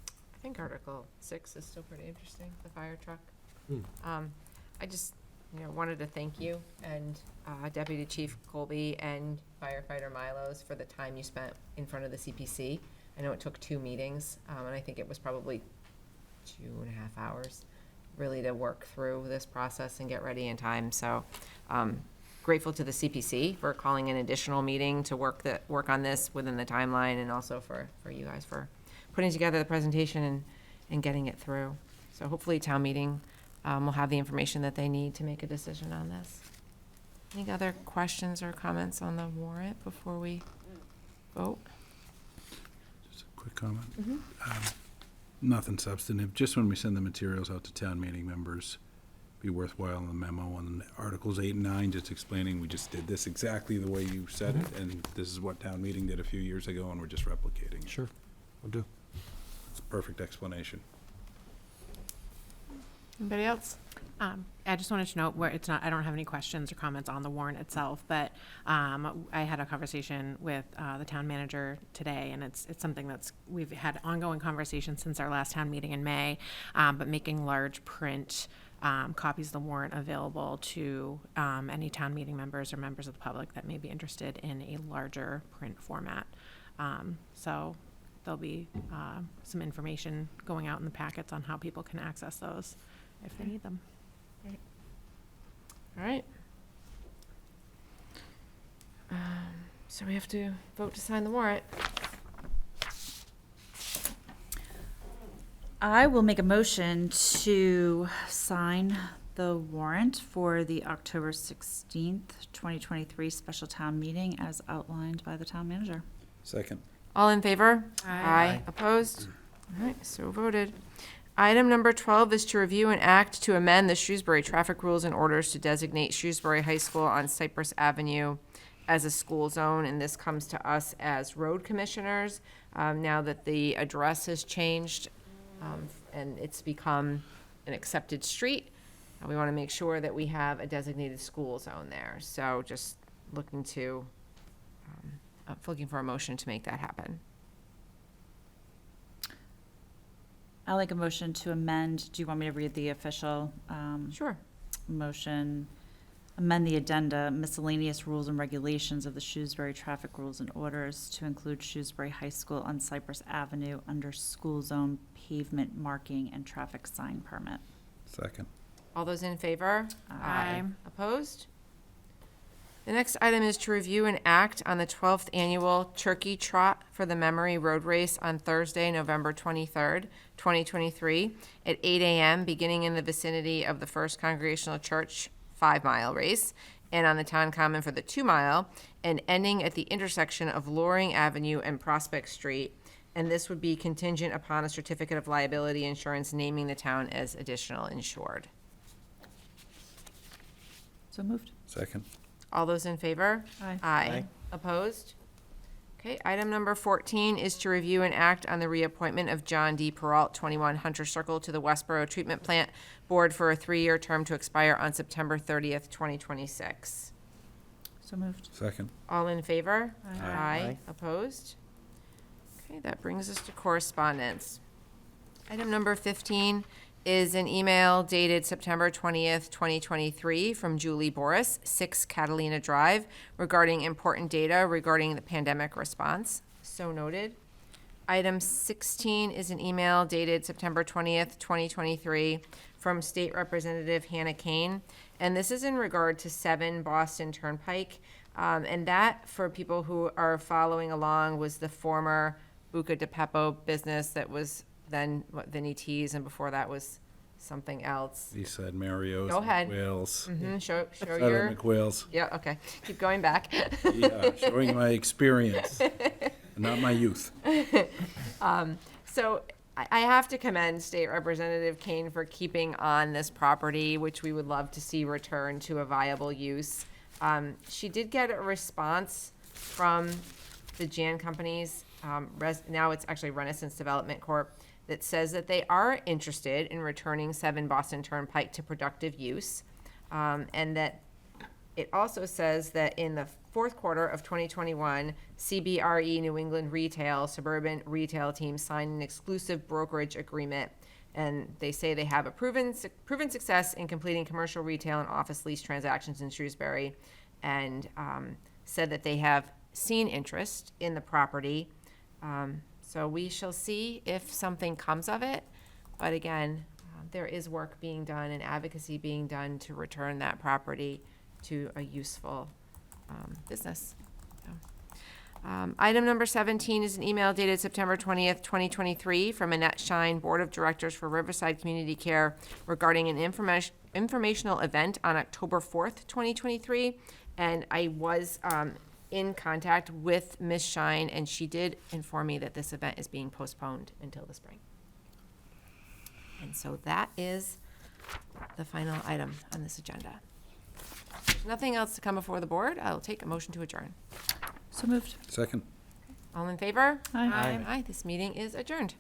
I think Article 6 is still pretty interesting, the fire truck. I just, wanted to thank you and Deputy Chief Colby and Firefighter Milos for the time you spent in front of the CPC. I know it took 2 meetings, and I think it was probably 2.5 hours really to work through this process and get ready in time. So grateful to the CPC for calling an additional meeting to work on this within the timeline, and also for you guys for putting together the presentation and getting it through. So hopefully town meeting will have the information that they need to make a decision on this. Any other questions or comments on the warrant before we vote?
Just a quick comment. Nothing substantive, just when we send the materials out to town meeting members, be worthwhile in the memo on Articles 8 and 9, just explaining we just did this exactly the way you said it, and this is what town meeting did a few years ago, and we're just replicating it.
Sure, we'll do.
It's a perfect explanation.
Anybody else?
I just wanted to note where it's not, I don't have any questions or comments on the warrant itself, but I had a conversation with the town manager today, and it's something we've had ongoing conversations since our last town meeting in May, but making large print copies of the warrant available to any town meeting members or members of the public that may be interested in a larger print format. So there'll be some information going out in the packets on how people can access those if they need them.
All right. So we have to vote to sign the warrant.
I will make a motion to sign the warrant for the October 16th, 2023 special town meeting as outlined by the town manager.
Second.
All in favor?
Aye.
Opposed? All right, so voted. Item number 12 is to review and act to amend the Shrewsbury traffic rules and orders to designate Shrewsbury High School on Cypress Avenue as a school zone, and this comes to us as road commissioners. Now that the address has changed, and it's become an accepted street, we want to make sure that we have a designated school zone there. So just looking for a motion to make that happen.
I'll make a motion to amend. Do you want me to read the official
Sure.
motion? Amend the addenda, miscellaneous rules and regulations of the Shrewsbury traffic rules and orders to include Shrewsbury High School on Cypress Avenue under school zone pavement marking and traffic sign permit.
Second.
All those in favor?
Aye.
Opposed? The next item is to review and act on the 12th annual Turkey Trot for the Memory Road Race on Thursday, November 23rd, 2023, at 8 a.m., beginning in the vicinity of the First Congregational Church 5-mile race, and on the town common for the 2-mile, and ending at the intersection of Loring Avenue and Prospect Street. And this would be contingent upon a certificate of liability insurance naming the town as additional insured.
So moved.
Second.
All those in favor?
Aye.
Aye. Opposed? Okay, item number 14 is to review and act on the reappointment of John D. Peralt, 21 Hunter Circle, to the Westboro Treatment Plant Board for a 3-year term to expire on September 30th, 2026.
So moved.
Second.
All in favor?
Aye.
Opposed? Okay, that brings us to correspondence. Item number 15 is an email dated September 20th, 2023 from Julie Boris, 6 Catalina Drive, regarding important data regarding the pandemic response. So noted. Item 16 is an email dated September 20th, 2023 from State Representative Hannah Kane. And this is in regard to 7 Boston Turnpike. And that, for people who are following along, was the former Buca de Beppo business that was then Vinnie T's, and before that was something else.
He said Mario's.
Go ahead.
McWhale's.
Show
Said
your.
McWhale's.
Yeah, okay. Keep going back.
Yeah, showing my experience, not my youth.
So I have to commend State Representative Kane for keeping on this property, which we would love to see returned to a viable use. She did get a response from the Jan companies, now it's actually Renaissance Development Corp., that says that they are interested in returning 7 Boston Turnpike to productive use. And that it also says that in the fourth quarter of 2021, CBRE New England Retail Suburban Retail Team signed an exclusive brokerage agreement. And they say they have a proven success in completing commercial retail and office lease transactions in Shrewsbury, and said that they have seen interest in the property. So we shall see if something comes of it. But again, there is work being done and advocacy being done to return that property to a useful business. So, item number 17 is an email dated September 20th, 2023 from Annette Shine, Board of Directors for Riverside Community Care, regarding an informational event on October 4th, 2023. And I was in contact with Ms. Shine, and she did inform me that this event is being postponed until the spring. And so that is the final item on this agenda. If there's nothing else to come before the board, I'll take a motion to adjourn.
So moved.
Second.
All in favor?
Aye.
Aye. This meeting is adjourned.